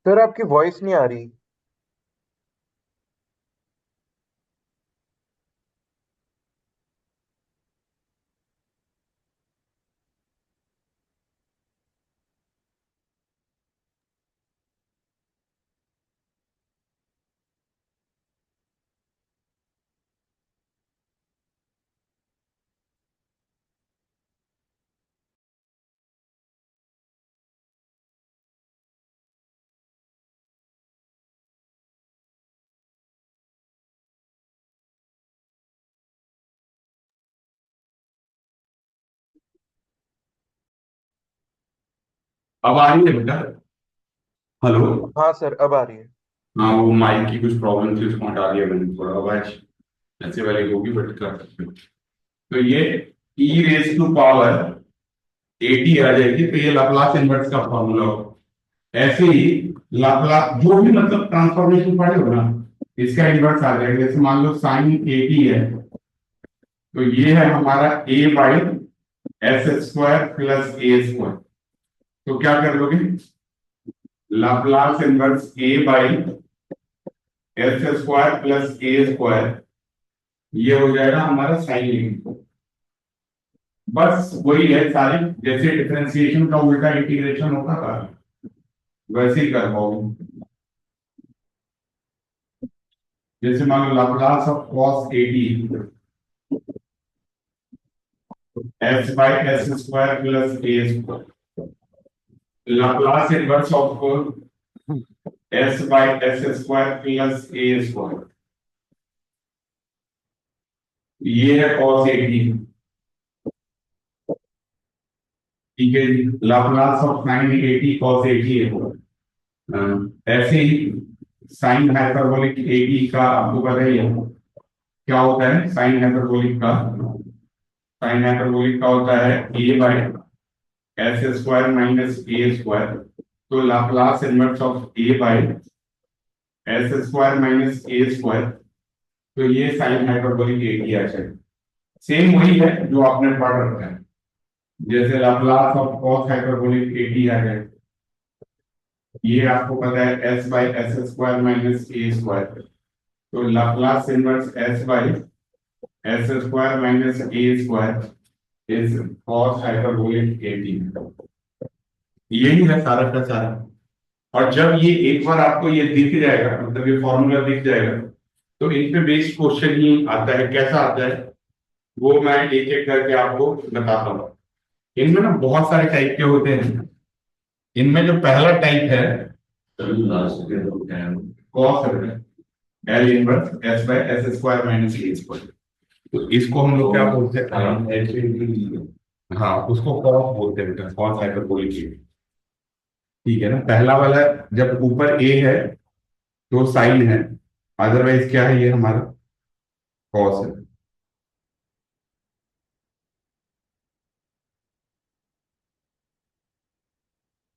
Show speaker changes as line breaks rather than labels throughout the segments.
Sir आपकी voice नहीं आ रही।
अब आ रही है बेटा। हेलो।
हाँ सर, अब आ रही है।
हाँ, वो माइक की कुछ प्रॉब्लम थी, उसको हटा दिया मैंने। थोड़ा आवाज ऐसे वाली होगी, बट कर सकते हो। तो ये ई रेस टू पावर एटी आ जाएगी, तो ये लाप्लास इनवर्स का फॉर्मूला हो। ऐसे ही लाप्लास जो भी मतलब ट्रांसफॉर्मेशन पढ़े हो ना, इसका इनवर्स आ जाएगा। जैसे मान लो साइन एटी है, तो ये है हमारा a by S square plus A square. तो क्या कर लोगे? Laplace inverse a by S square plus A square, ये हो जाएगा हमारा साइन लिमिट। बस वही है सारी, जैसे डिफरेंशिएशन का उल्टा इंटीग्रेशन होता था, वैसे ही कर पाओगे। जैसे मान लो Laplace of cos a t s by S square plus A square, Laplace inverse of s by S square plus A square, ये है कॉस एटी। ठीक है जी, Laplace of sine a t cos a t है। ऐसे ही साइन हाइपरबोलिक एटी का आपको पता ही है क्या होता है। साइन हाइपरबोलिक का होता है a by S square minus a square. तो Laplace inverse of a by S square minus a square, तो ये साइन हाइपरबोलिक ए की आ जाएगा। सेम वही है जो आपने पढ़ रखा है। जैसे Laplace of cos hyperbolic a t आ जाएगा, ये आपको पता है S by S square minus a square. तो Laplace inverse s by S square minus a square is cos hyperbolic a t. यही है सारा का सारा। और जब ये एक बार आपको ये दिख जाएगा, मतलब ये फॉर्मूला दिख जाएगा, तो इन पे बेस्ड क्वेश्चन ही आता है। कैसा आता है वो मैं एक एक करके आपको बताता हूँ। इनमें ना बहुत सारे टाइप के होते हैं। इनमें जो पहला टाइप है cos L inverse S by S square minus a square, तो इसको हम लोग क्या बोलते हैं? हाँ, उसको कॉस बोलते हैं, कॉस हाइपरबोलिक। ठीक है ना। पहला वाला जब ऊपर ए है तो साइन है, अदरवाइज क्या है, ये हमारा कॉस है।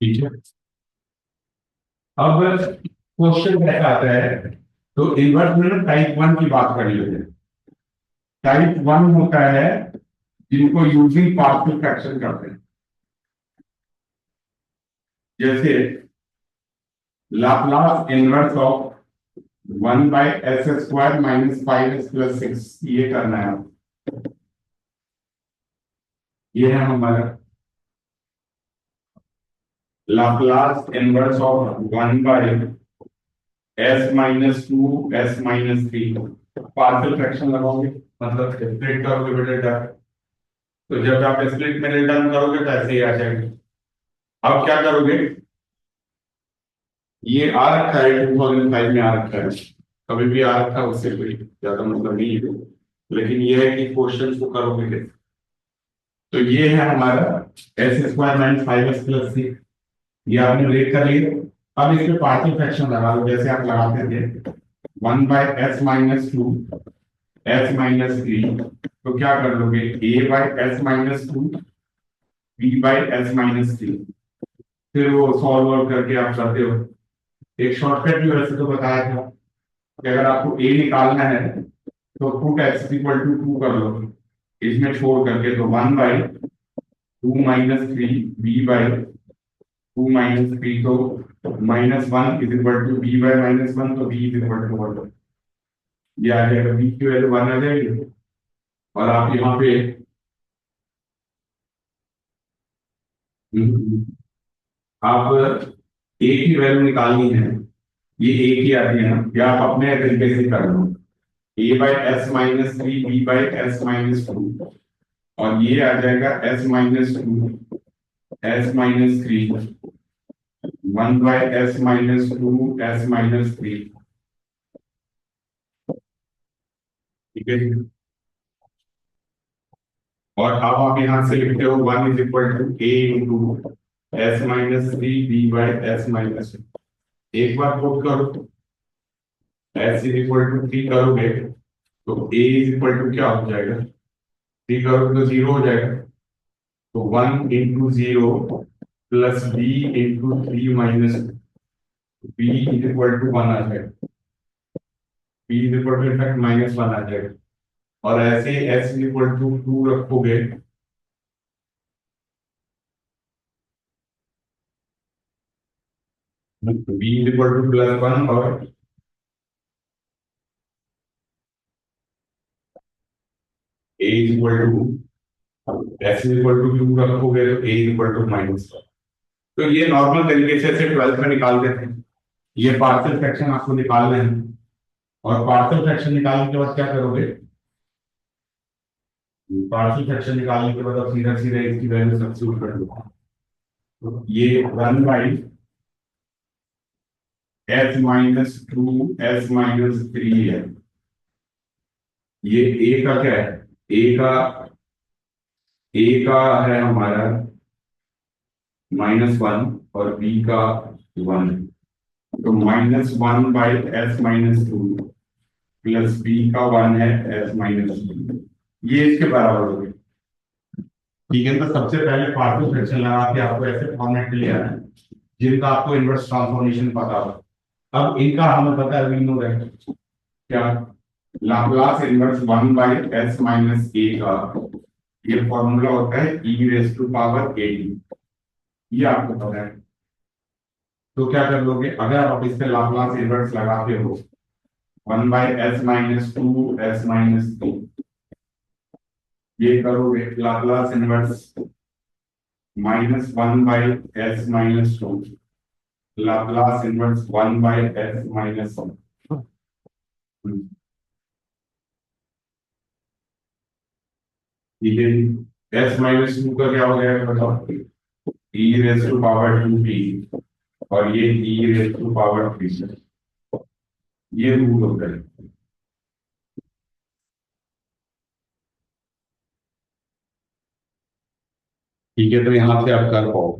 ठीक है। अब क्वेश्चन कैसा आता है, तो इनवर्स में ना टाइप वन की बात कर लेते हैं। टाइप वन होता है जिनको यूजिंग पार्शियल फ्रैक्शन करते हैं। जैसे Laplace inverse of one by S square minus five s plus six, ये करना है। ये है हमारा Laplace inverse of one by S minus two s minus three. Partial fraction लगाओगे, मतलब स्प्लिट करोगे बेटा डेल्टा। तो जब आप स्प्लिट में डेल्टा में करोगे तो ऐसे ही आ जाएगा। अब क्या करोगे, ये आ रखा है 2005 में आ रखा है, कभी भी आ रखा है, उससे कोई ज्यादा मतलब नहीं है। लेकिन ये है कि क्वेश्चन को करोगे कैसे। तो ये है हमारा s square minus five s plus c, ये आपने ब्रेक कर लिया। अब इसमें पार्शियल फ्रैक्शन लगा लो जैसे आप लगाते थे, one by S minus two s minus three. तो क्या कर लोगे, a by S minus two b by S minus three. फिर वो सॉल्व करके आप करते हो। एक शॉर्टकट भी वैसे तो बताया था कि अगर आपको ए निकालना है तो put x equal to two कर लो, इसमें छोड़ करके। तो one by two minus three B by 2 minus B, तो -1 is equal to B by -1, तो बी इज इक्वल टू 1। ये आ जाएगा, बी की वैल्यू 1 आ जाएगी। और आप यहाँ पे आप ए की वैल्यू निकालनी है, ये ए की आती है ना, या आप अपने तरीके से कर लो, a by S minus three, B by S minus two, और ये आ जाएगा s minus two, s minus three, 1 by S minus two, s minus three. ठीक है जी। और अब आप यहाँ से लिखते हो 1 is equal to A into S minus three, B by S minus two. एक बार पुट करो, एस इज इक्वल टू 3 करोगे तो ए इज इक्वल टू क्या हो जाएगा, 3 करोगे तो 0 हो जाएगा। तो 1 into 0 plus B into 3 minus B is equal to 1 आ जाएगा, B is equal to in fact -1 आ जाएगा। और ऐसे एस इज इक्वल टू 2 रखोगे, बी इज इक्वल टू +1, और a is equal to, s is equal to 2 रखोगे तो ए इज इक्वल टू -1। तो ये नॉर्मल तरीके से 12th में निकालते थे। ये पार्शियल फ्रैक्शन आपको निकालना है, और पार्शियल फ्रैक्शन निकालने के बाद क्या करोगे, पार्शियल फ्रैक्शन निकालने के बाद आप सीधा सीधा इसकी वैल्यू सब्स्टिट्यूट कर दो। तो ये 1 by S minus two, s minus three है। ये ए का क्या है, ए का है हमारा -1, और बी का 1। तो -1 by S minus two plus B का 1 है एस माइनस टू, ये इसके बराबर हो गया। ठीक है, तो सबसे पहले पार्शियल फ्रैक्शन लगा के आपको ऐसे फॉर्मेट लिया है जिनका आपको इनवर्स ट्रांसफॉर्मेशन पता हो। अब इनका हमें पता है, वी नो दैट क्या, Laplace inverse 1 by S minus a का ये फॉर्मूला होता है e raise to power a t, ये आपको पता है। तो क्या कर लोगे, अगर आप इससे लाप्लास इनवर्स लगाते हो 1 by S minus two, s minus three, ये करोगे Laplace inverse -1 by S minus to, Laplace inverse 1 by S minus, ठीक है। एस माइनस टू का क्या हो जाएगा बताओ, e raise to power two t, और ये e raise to power three, ये रूल होता है। ठीक है, तो यहां से आप कर पाओ।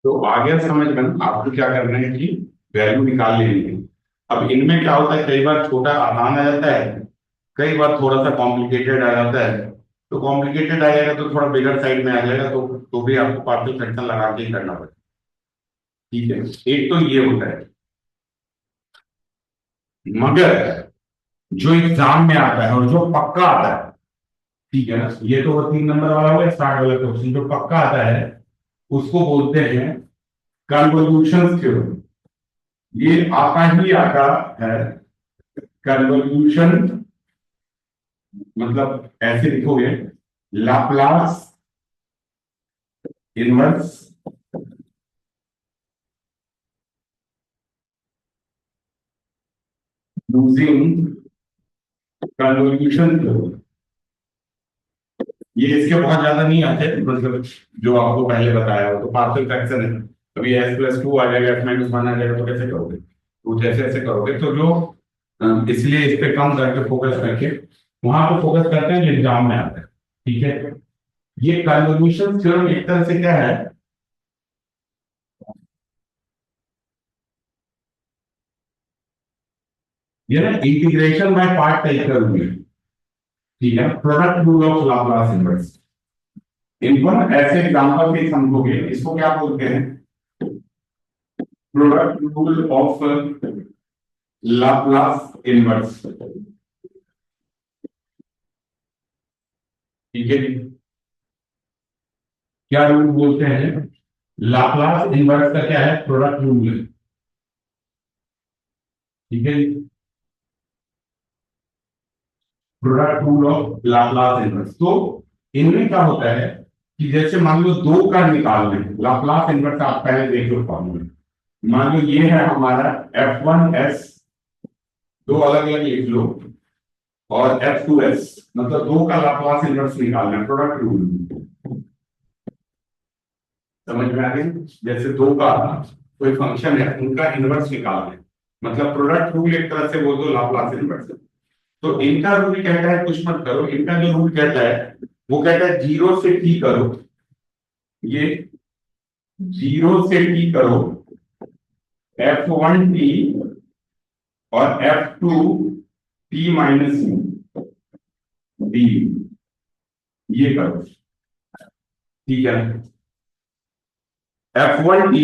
तो आ गया समझ में, आपको क्या करना है कि वैल्यू निकाल लेनी है। अब इनमें क्या होता है, कई बार छोटा आसान आ जाता है, कई बार थोड़ा सा कॉम्प्लिकेटेड आ जाता है। तो कॉम्प्लिकेटेड आ जाएगा तो थोड़ा बिगर साइड में आ जाएगा, तो भी आपको पार्शियल फ्रैक्शन लगा के ही करना पड़ेगा। ठीक है, एक तो ये होता है। मगर जो एग्जाम में आता है और जो पक्का आता है, ठीक है ना, ये तो वो 3 नंबर वाला होगा स्टार्ट वाला क्वेश्चन, जो पक्का आता है उसको बोलते हैं कन्वोल्यूशन थ्योरम। ये आता ही आता है कन्वोल्यूशन, मतलब ऐसे लिखोगे लाप्लास इनवर्स यूजिंग कन्वोल्यूशन ये इसके बहुत ज्यादा नहीं आते, मतलब जो आपको पहले बताया हो तो पार्शियल फ्रैक्शन है। अभी s+2 आ जाएगा, s-1 आ जाएगा, तो कैसे करोगे? तो जैसे ऐसे करोगे तो जो इसलिए इस पे कम करके फोकस करके वहां पे फोकस करते हैं जो एग्जाम में आता है। ठीक है, ये कन्वोल्यूशन थ्योरम एक तरह से क्या है, ये ना इंटीग्रेशन बाय पार्ट टाइप का रूल है। ठीक है, product rule of Laplace inverse. इनको ना ऐसे एग्जांपल से समझोगे, इसको क्या बोलते हैं? Product rule of Laplace inverse. ठीक है जी, क्या रूल बोलते हैं? लाप्लास इनवर्स का क्या है? प्रोडक्ट रूल है। ठीक है जी, product rule of Laplace inverse. तो इनमें क्या होता है कि जैसे मान लो दो का निकालना है, लाप्लास इनवर्स आप पहले देख लो फॉर्मूला। मान लो ये है हमारा F1s, दो अलग अलग लिख लो, और F2s, मतलब दो का लाप्लास इनवर्स निकालना है, प्रोडक्ट रूल। समझ में आ गया? जैसे दो का कोई फंक्शन है, उनका इनवर्स निकालना है, मतलब प्रोडक्ट रूल एक तरह से बोल दो लाप्लास इनवर्स। तो इनका रूल कहता है कुछ मत करो, इनका जो रूल कहता है वो कहता है जीरो से टी करो, ये जीरो से टी करो F1t और F2t-डी, ये करो। ठीक है, F1t,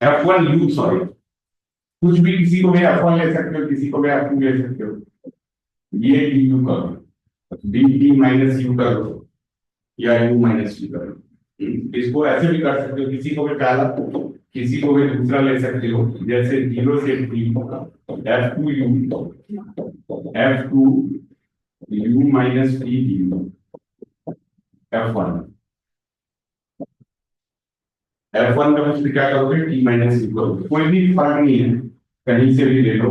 F1u, सॉरी, कुछ भी किसी को भी F1 ले सकते हो, किसी को भी F2 ले सकते हो, ये du करो, dt-u करो, या u-t करो। इसको ऐसे भी कर सकते हो, किसी को भी पहला, किसी को भी दूसरा ले सकते हो, जैसे जीरो से टी F2u F1। F1 का मतलब क्या करोगे? t-u करोगे, कोई भी फर्क नहीं है, कहीं से भी ले लो।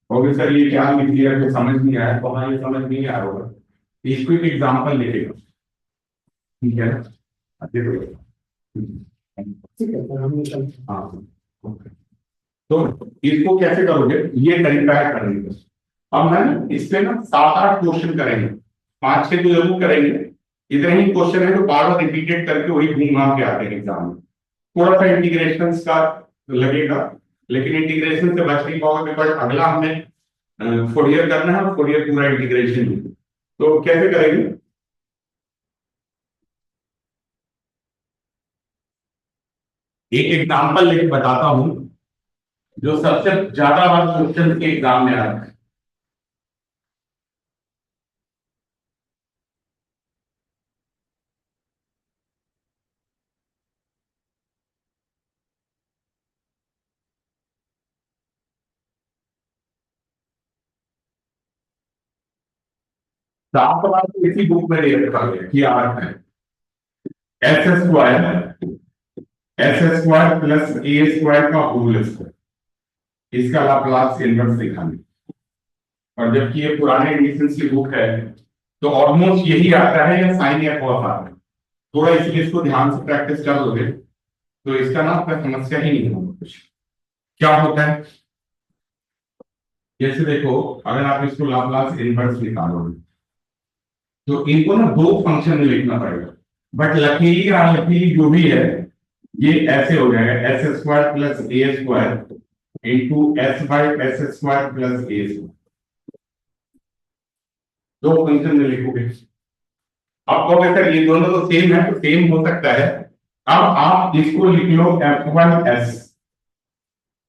ओके सर, ये क्या लिख दिया तो समझ नहीं आया, तो हाँ ये समझ नहीं आ रहा होगा, इसको एक एग्जाम्पल लिखेगा। ठीक है ना, देखो। ठीक है तो हाँ, ओके। तो इसको कैसे करोगे, ये तरीका है करने का। अब हम इस पे ना 7-8 क्वेश्चन करेंगे, 5-6 तो जरूर करेंगे। इतने ही क्वेश्चन है जो बार बार रिपीटेड करके वही घूम घाम के आते हैं एग्जाम में। थोड़ा सा इंटीग्रेशन का लगेगा, लेकिन इंटीग्रेशन से बच नहीं पाओगे, बट अगला हमें फोरियर करना है, फोरियर पूरा इंटीग्रेशन। तो कैसे करेंगे? एक एग्जांपल लेके बताता हूं, जो सबसे ज्यादा बार क्वेश्चन के एग्जाम में आता है। सात बार तो इसी बुक में दे रखा है कि आर है एस स्क्वायर प्लस ए स्क्वायर का होल स्क्वायर, इसका लाप्लास इनवर्स दिखाना। और जबकि ये पुराने एडिशन की बुक है, तो ऑलमोस्ट यही आता है, या साइन या कॉस आता है। थोड़ा इसलिए इसको ध्यान से प्रैक्टिस कर लोगे तो इसका ना आपका समस्या ही नहीं होगा कुछ। क्या होता है, जैसे देखो, अगर आप इसको लाप्लास इनवर्स निकालोगे तो इनको ना दो फंक्शन में लिखना पड़ेगा, बट लकीली या अनलकीली जो भी है, ये ऐसे हो जाएगा s² plus a² into s/s² plus a²। दो फंक्शन में लिखोगे। अब कहोगे सर ये दोनों तो सेम है, तो सेम हो सकता है। अब आप इसको लिख लो F1s।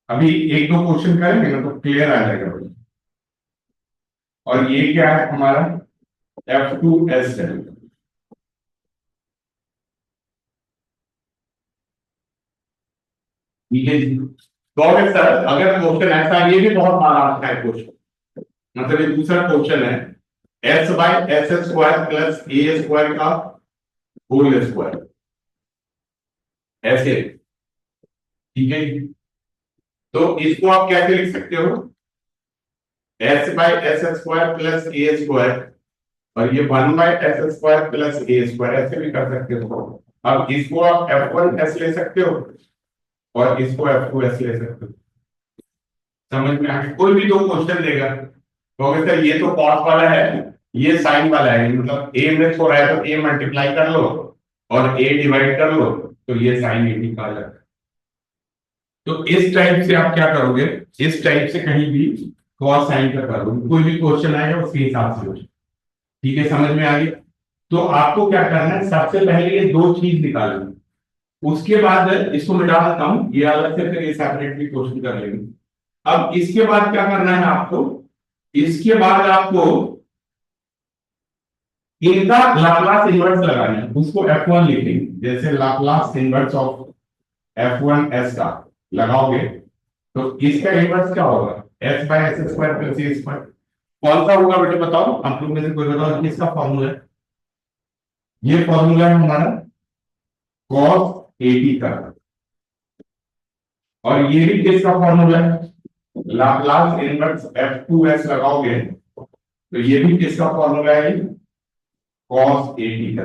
अभी एक दो क्वेश्चन करेंगे ना तो क्लियर आ जाएगा। और ये क्या है हमारा? F2s है। ठीक है जी, तो अगर सर अगर क्वेश्चन ऐसा, ये भी बहुत बार आता है क्वेश्चन, मतलब ये दूसरा क्वेश्चन है, s/s² प्लस a² का होल स्क्वायर, ऐसे। ठीक है, तो इसको आप कैसे लिख सकते हो? S by S square plus A square, और ये 1/s² प्लस ए स्क्वायर, ऐसे भी कर सकते हो। अब इसको आप f1s ले सकते हो और इसको f2s ले सकते हो। समझ में आ गया? कोई भी दो क्वेश्चन देगा तो सर ये तो कॉस वाला है, ये साइन वाला है, मतलब ए में हो रहा है तो ए मल्टीप्लाई कर लो और ए डिवाइड कर लो, तो ये साइन ए निकाल जाता है। तो इस टाइप से आप क्या करोगे, इस टाइप से कहीं भी कॉस साइन का करोगे, कोई भी क्वेश्चन आएगा उसके हिसाब से हो। ठीक है, समझ में आ गया? तो आपको क्या करना है, सबसे पहले ये दो चीज निकालनी, उसके बाद इसको मिटा देता हूं, ये अलग से फिर ये सेपरेटली क्वेश्चन कर लेंगे। अब इसके बाद क्या करना है आपको, इसके बाद आपको इनका लाप्लास इन्वर्स लगाना है, उसको F1 लिखेंगे, जैसे लाप्लास इन्वर्स ऑफ F1s का लगाओगे तो इसका इन्वर्स क्या होगा, s by S square plus A square. कौन सा होगा बेटे बताओ, आप लोग में से कोई बताओ किसका फॉर्मूला है? ये फॉर्मूला है हमारा cos 80 का, और ये भी किसका फॉर्मूला है, लाप्लास इनवर्स F2s लगाओगे तो ये भी किसका फॉर्मूला है, cos 80 का।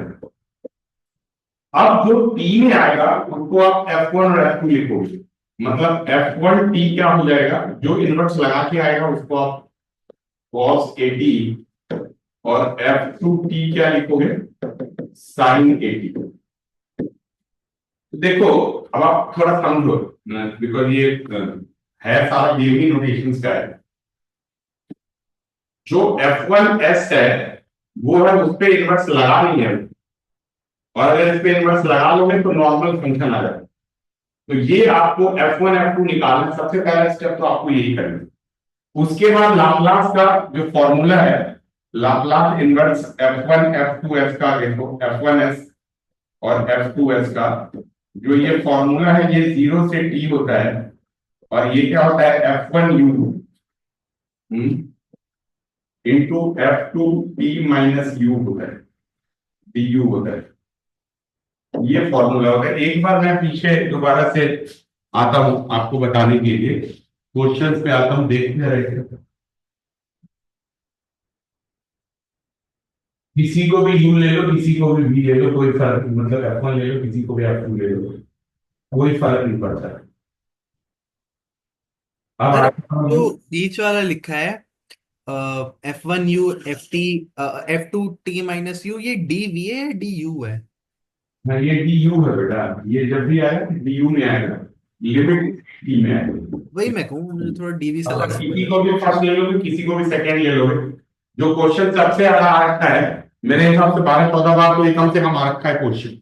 अब जो टी में आएगा उसको आप F1 और F2 लिखोगे, मतलब F1t क्या हो जाएगा, जो इनवर्स लगा के आएगा उसको आप cos 80, और F2t क्या लिखोगे, sin 80। देखो अब आप थोड़ा समझो, बिकॉज ये है सारा गेमिंग नोटेशंस का है। जो F1s है वो है उस पर इनवर्स लगा नहीं है, और अगर इस पे इनवर्स लगा लोगे तो नॉर्मल फंक्शन आ जाएगा। तो ये आपको F1 F2 निकालना है, सबसे पहला स्टेप तो आपको यही करना है। उसके बाद लाप्लास का जो फॉर्मूला है, लाप्लास इनवर्स F1 F2s का देखो, F1s और F2s का जो ये फॉर्मूला है, ये 0 से t होता है, और ये क्या होता है F1u into F2t minus u होता है, du होता है। ये फॉर्मूला होता है। एक बार मैं पीछे दोबारा से आता हूं आपको बताने के लिए, क्वेश्चंस पे आता हूं, देखते रहे। किसी को भी यू ले लो, किसी को भी वी ले लो, कोई फर्क, मतलब F1 ले लो, किसी को भी F2 ले लो, कोई फर्क नहीं पड़ता। अब
सर
आगे
जो
हम,
बीच वाला लिखा है F1u F2t माइनस यू, ये डी वी है या डी यू है?
हाँ, ये डी यू है बेटा, ये जब भी आएगा डी यू में आएगा, लिमिट टी में आएगा।
वही मैं कहूँ, मुझे थोड़ा डीवी सा
अब
लगा।
किसी को भी फर्स्ट ले लोगे, किसी को भी सेकंड ले लोगे, जो क्वेश्चन सबसे ज्यादा आ रखा है, मेरे हिसाब से 12-14 बार तो ये कम से कम आ रखा है क्वेश्चन।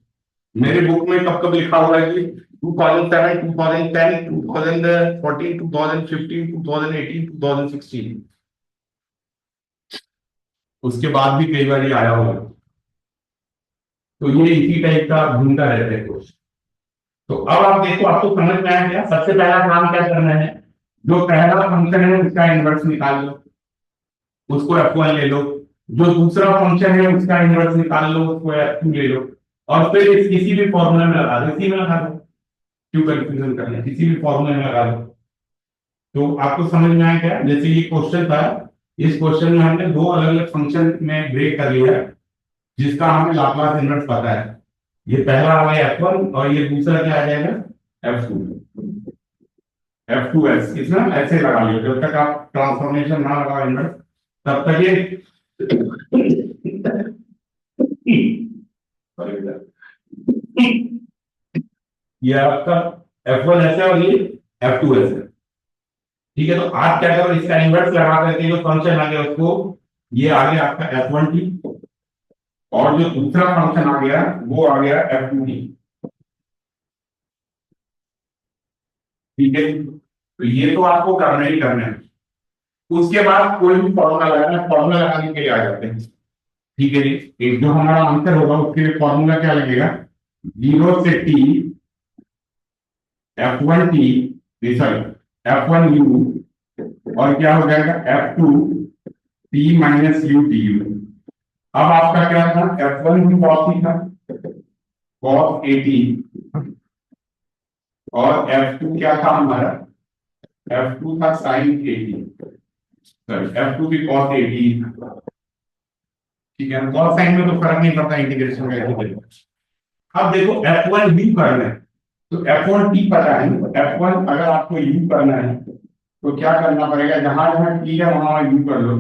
मेरे बुक में कब कब लिखा हुआ है कि 2007, 2010, 2014, 2015, 2018, 2016, उसके बाद भी कई बार ये आया होगा। तो ये इसी टाइप का घूमता रहता है क्वेश्चन। तो अब आप देखो, आपको समझ में आया क्या, सबसे पहला काम क्या करना है, जो पहला फंक्शन है उसका इनवर्स निकाल लो, उसको F1 ले लो। जो दूसरा फंक्शन है उसका इनवर्स निकाल लो, उसको F2 ले लो, और फिर किसी भी फॉर्मूला में लगा दो, इसी में लगा दो, क्यों कंफ्यूजन करना है, किसी भी फॉर्मूले में लगा दो। तो आपको समझ में आया क्या, जैसे ये क्वेश्चन था, इस क्वेश्चन में हमने दो अलग अलग फंक्शन में ब्रेक कर लिया है, जिसका हमें लाप्लास इनवर्स पता है। ये पहला आ गया F1 और ये दूसरा क्या आ जाएगा F2, F2s। इसमें ऐसे लगा लियो, जब तक आप ट्रांसफॉर्मेशन ना लगाओ इनवर्स तब तक ये ये आपका F1s है और ये F2s है। ठीक है, तो आप क्या करो, इसका इनवर्स लगा करके जो फंक्शन आ गया उसको, ये आ गया आपका F1t, और जो दूसरा फंक्शन आ गया वो आ गया F2t। ठीक है, तो ये तो आपको करना ही करना है। उसके बाद कोई भी फॉर्मूला लगाना है, फॉर्मूला लगाने के लिए आ जाते हैं। ठीक है जी, एक जो हमारा आंसर होगा उसके लिए फॉर्मूला क्या लगेगा, 0 से t F1t, सॉरी F1u, और क्या हो जाएगा F2t माइनस u du। अब आपका क्या था, F1 भी cos ही था, cos 80, और F2 क्या था हमारा, F2 था sin 80। सॉरी F2 भी cos 18, ठीक है। कॉस साइन में तो फर्क नहीं पड़ता, इंटीग्रेशन का इंटीग्रेशन। अब देखो F1 यू करना है, तो F1 टी पता है, F1 अगर आपको यू करना है तो क्या करना पड़ेगा, जहां जहां टी है वहां वहां यू कर लो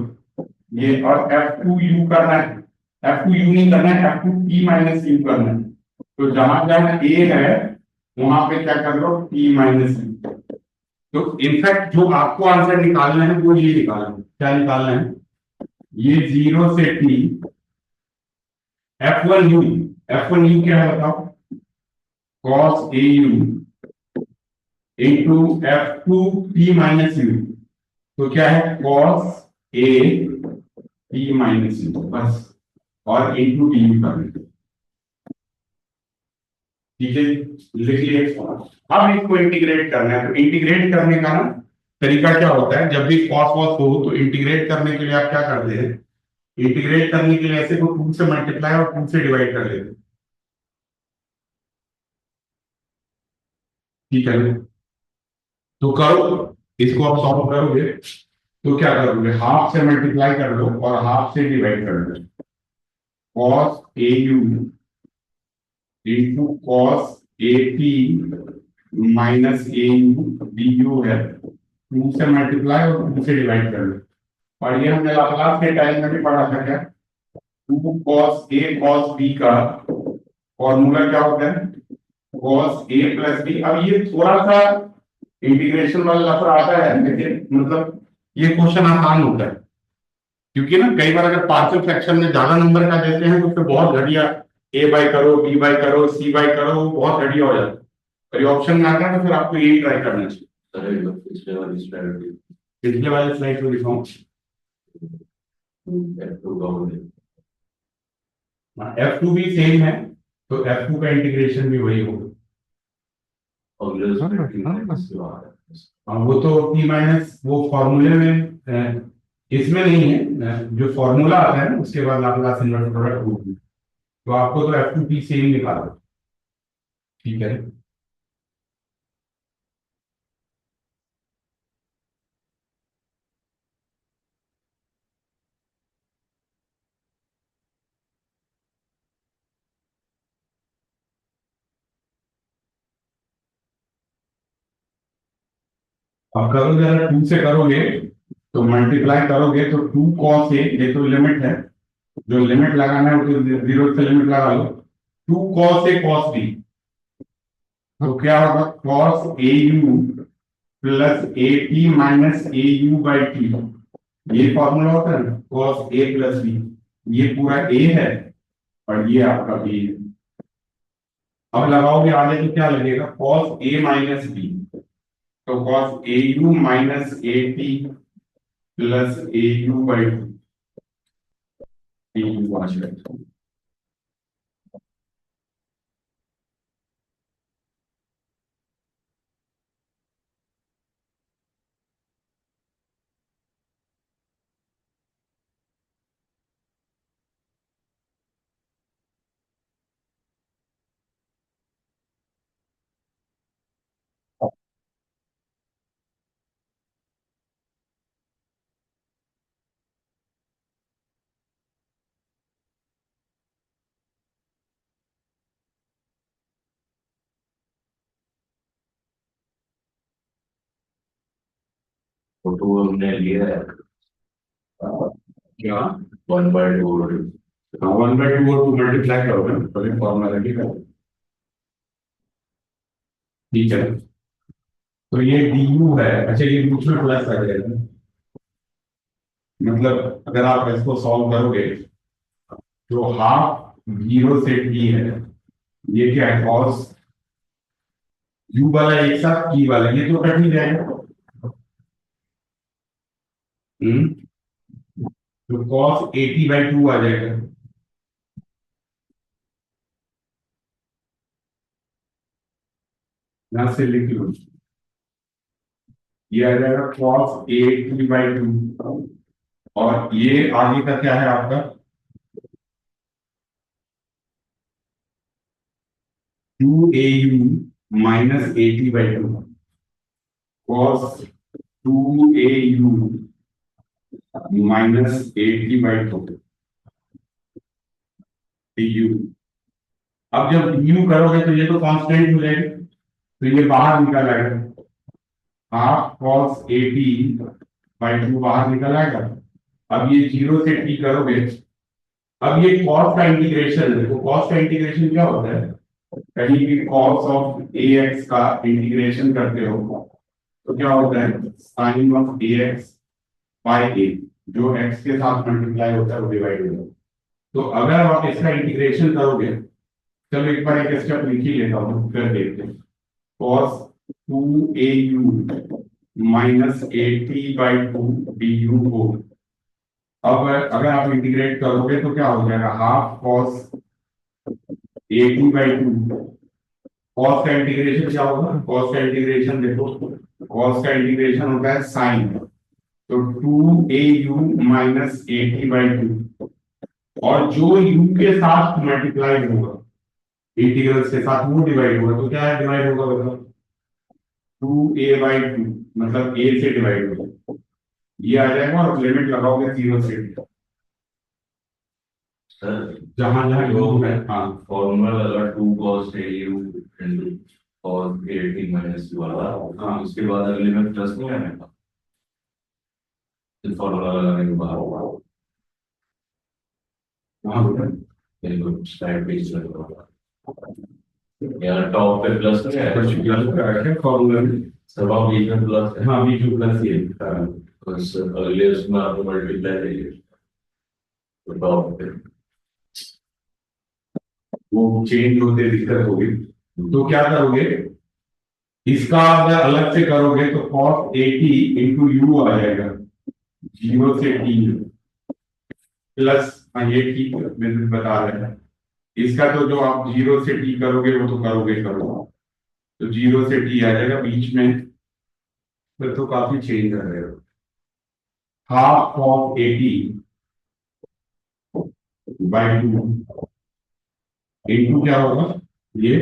ये, और F2 यू करना है, F2 यू नहीं करना है, F2 टी माइनस यू करना है, तो जहां जहां ए है वहां पे क्या कर लो, टी माइनस यू। तो इनफैक्ट जो आपको आंसर निकालना है वो ये निकालना है, क्या निकालना है, ये 0 से T F1 you, F1 you क्या है बताओ, cos a you into F2 T minus you, तो क्या है cos A t minus you, बस, और इंटू टी यू करना, ठीक है, लिख लिए। अब इसको इंटीग्रेट करना है, तो इंटीग्रेट करने का ना तरीका क्या होता है, जब भी cos वॉस हो तो इंटीग्रेट करने के लिए आप क्या करते हैं, इंटीग्रेट करने के लिए ऐसे को 2 से मल्टीप्लाई और 2 से डिवाइड कर लेते हैं, ठीक है। तो करो, इसको आप सॉल्व करोगे तो क्या करोगे, हाफ से मल्टीप्लाई कर लो और हाफ से डिवाइड कर लो, cos a you into cos A t minus A U D you है, 2 से मल्टीप्लाई और 2 से डिवाइड कर लो। और ये हमने लाप्लास के टाइम में भी पढ़ा था क्या, 2 cos ए cos बी का फॉर्मूला क्या होता है, cos ए प्लस बी। अब ये थोड़ा सा इंटीग्रेशन वाला लफड़ा आता है, लेकिन मतलब ये क्वेश्चन आसान होता है, क्योंकि ना कई बार अगर पार्शियल फ्रैक्शन में ज्यादा नंबर का देते हैं तो फिर बहुत घटिया, ए बाई करो, बी बाई करो, सी बाई करो, वो बहुत घटिया हो जाता है। और ये ऑप्शन में आता है तो फिर आपको यही ट्राई करना चाहिए। पिछले वाले स्लाइड को दिखाऊं, F2 भी सेम है, तो F2 का इंटीग्रेशन भी वही होगा, वो तो टी माइनस वो फॉर्मूले में इसमें नहीं है, जो फॉर्मूला आता है ना उसके बाद लाप्लास इनवर्स प्रोडक्ट होगी, तो आपको तो F2 टी सेम निकालो, ठीक है। अब करोगे, अगर 2 से करोगे तो मल्टीप्लाई करोगे तो 2 cos ए, ये तो लिमिट है, जो लिमिट लगाना है वो तो 0 से लिमिट लगा लो, 2 cos ए cos बी, तो क्या होगा cos a u plus A t minus A u by T, ये फॉर्मूला होता है ना, cos ए प्लस बी, ये पूरा ए है और ये आपका बी है। अब लगाओगे आगे तो क्या लगेगा, cos ए माइनस बी, तो cos a u minus a t plus a u by t u आ जाएगा।
फोटो हमने लिया है
क्या
1/2
1/2 टू मल्टीप्लाई करोगे ना, तो फॉर्मूला ठीक है, ठीक है। तो ये डी यू है, अच्छा ये बीच में प्लस आ जाएगा, मतलब अगर आप इसको सॉल्व करोगे जो हाफ 0 से टी है, ये क्या है cos यू वाला एक साथ टी वाला, ये तो कट नहीं जाएगा, तो cos 80/2 आ जाएगा, यहां से लिख लो, ये आ जाएगा cos 80/2, और ये आगे का क्या है आपका 2au minus 80/2, cos 2au minus a T by two D. अब जब यू करोगे तो ये तो कांस्टेंट हो जाएगा, तो ये बाहर निकल आएगा, half cos A T by two बाहर निकल आएगा। अब ये 0 से टी करोगे, अब ये कॉस का इंटीग्रेशन है। देखो कॉस का इंटीग्रेशन क्या होता है, कहीं भी कॉस ऑफ ए एक्स का इंटीग्रेशन करते हो तो क्या होता है, sine of a x by a, जो एक्स के साथ मल्टीप्लाई होता है वो डिवाइड हो जाता है। तो अगर आप इसका इंटीग्रेशन करोगे, चलो एक बार एक स्टेप लिख ही लेता हूँ फिर देखते हैं। cos 2au minus a T by two D you को अब अगर आप इंटीग्रेट करोगे तो क्या हो जाएगा, half cos A T by two. cos का इंटीग्रेशन क्या होगा, cos का इंटीग्रेशन देखो, cos का इंटीग्रेशन होता है साइन, तो 2au minus a T by two, और जो u के साथ मल्टीप्लाई होगा इंटीग्रल्स के साथ वो डिवाइड होगा, तो क्या है डिवाइड होगा, मतलब 2a बाई टू, मतलब a से डिवाइड होगा, ये आ जाएगा। और लिमिट लगाओगे 0 से
सर
जहां जहां
जो
u है। हाँ
फॉर्मूला लगा 2 cos a u into cos a t minus u वाला,
हाँ।
उसके बाद अगले में प्लस नहीं आने का, फॉर्मूला लगाने के बाद
हाँ
बिल्कुल स्लाइड पेज लगा यार, टॉप पे प्लस नहीं आया,
कुछ गलत करा क्या फॉर्मूला में?
सब आप बीच में प्लस है,
हाँ v टू प्लस ये
बस अगले उसमें आपको मल्टीप्लाई करिए तो टॉप पे
वो चेंज होते दिक्कत होगी, तो क्या करोगे, इसका अगर अलग से करोगे तो cos 80 इंटू यू आ जाएगा, 0 से t प्लस, हाँ ये ठीक मैं बता रहे हैं। इसका तो जो आप 0 से t करोगे वो तो करोगे, तो 0 से t आ जाएगा बीच में, फिर तो काफी चेंज कर रहे हो। Half of 80 by two into क्या होगा, ये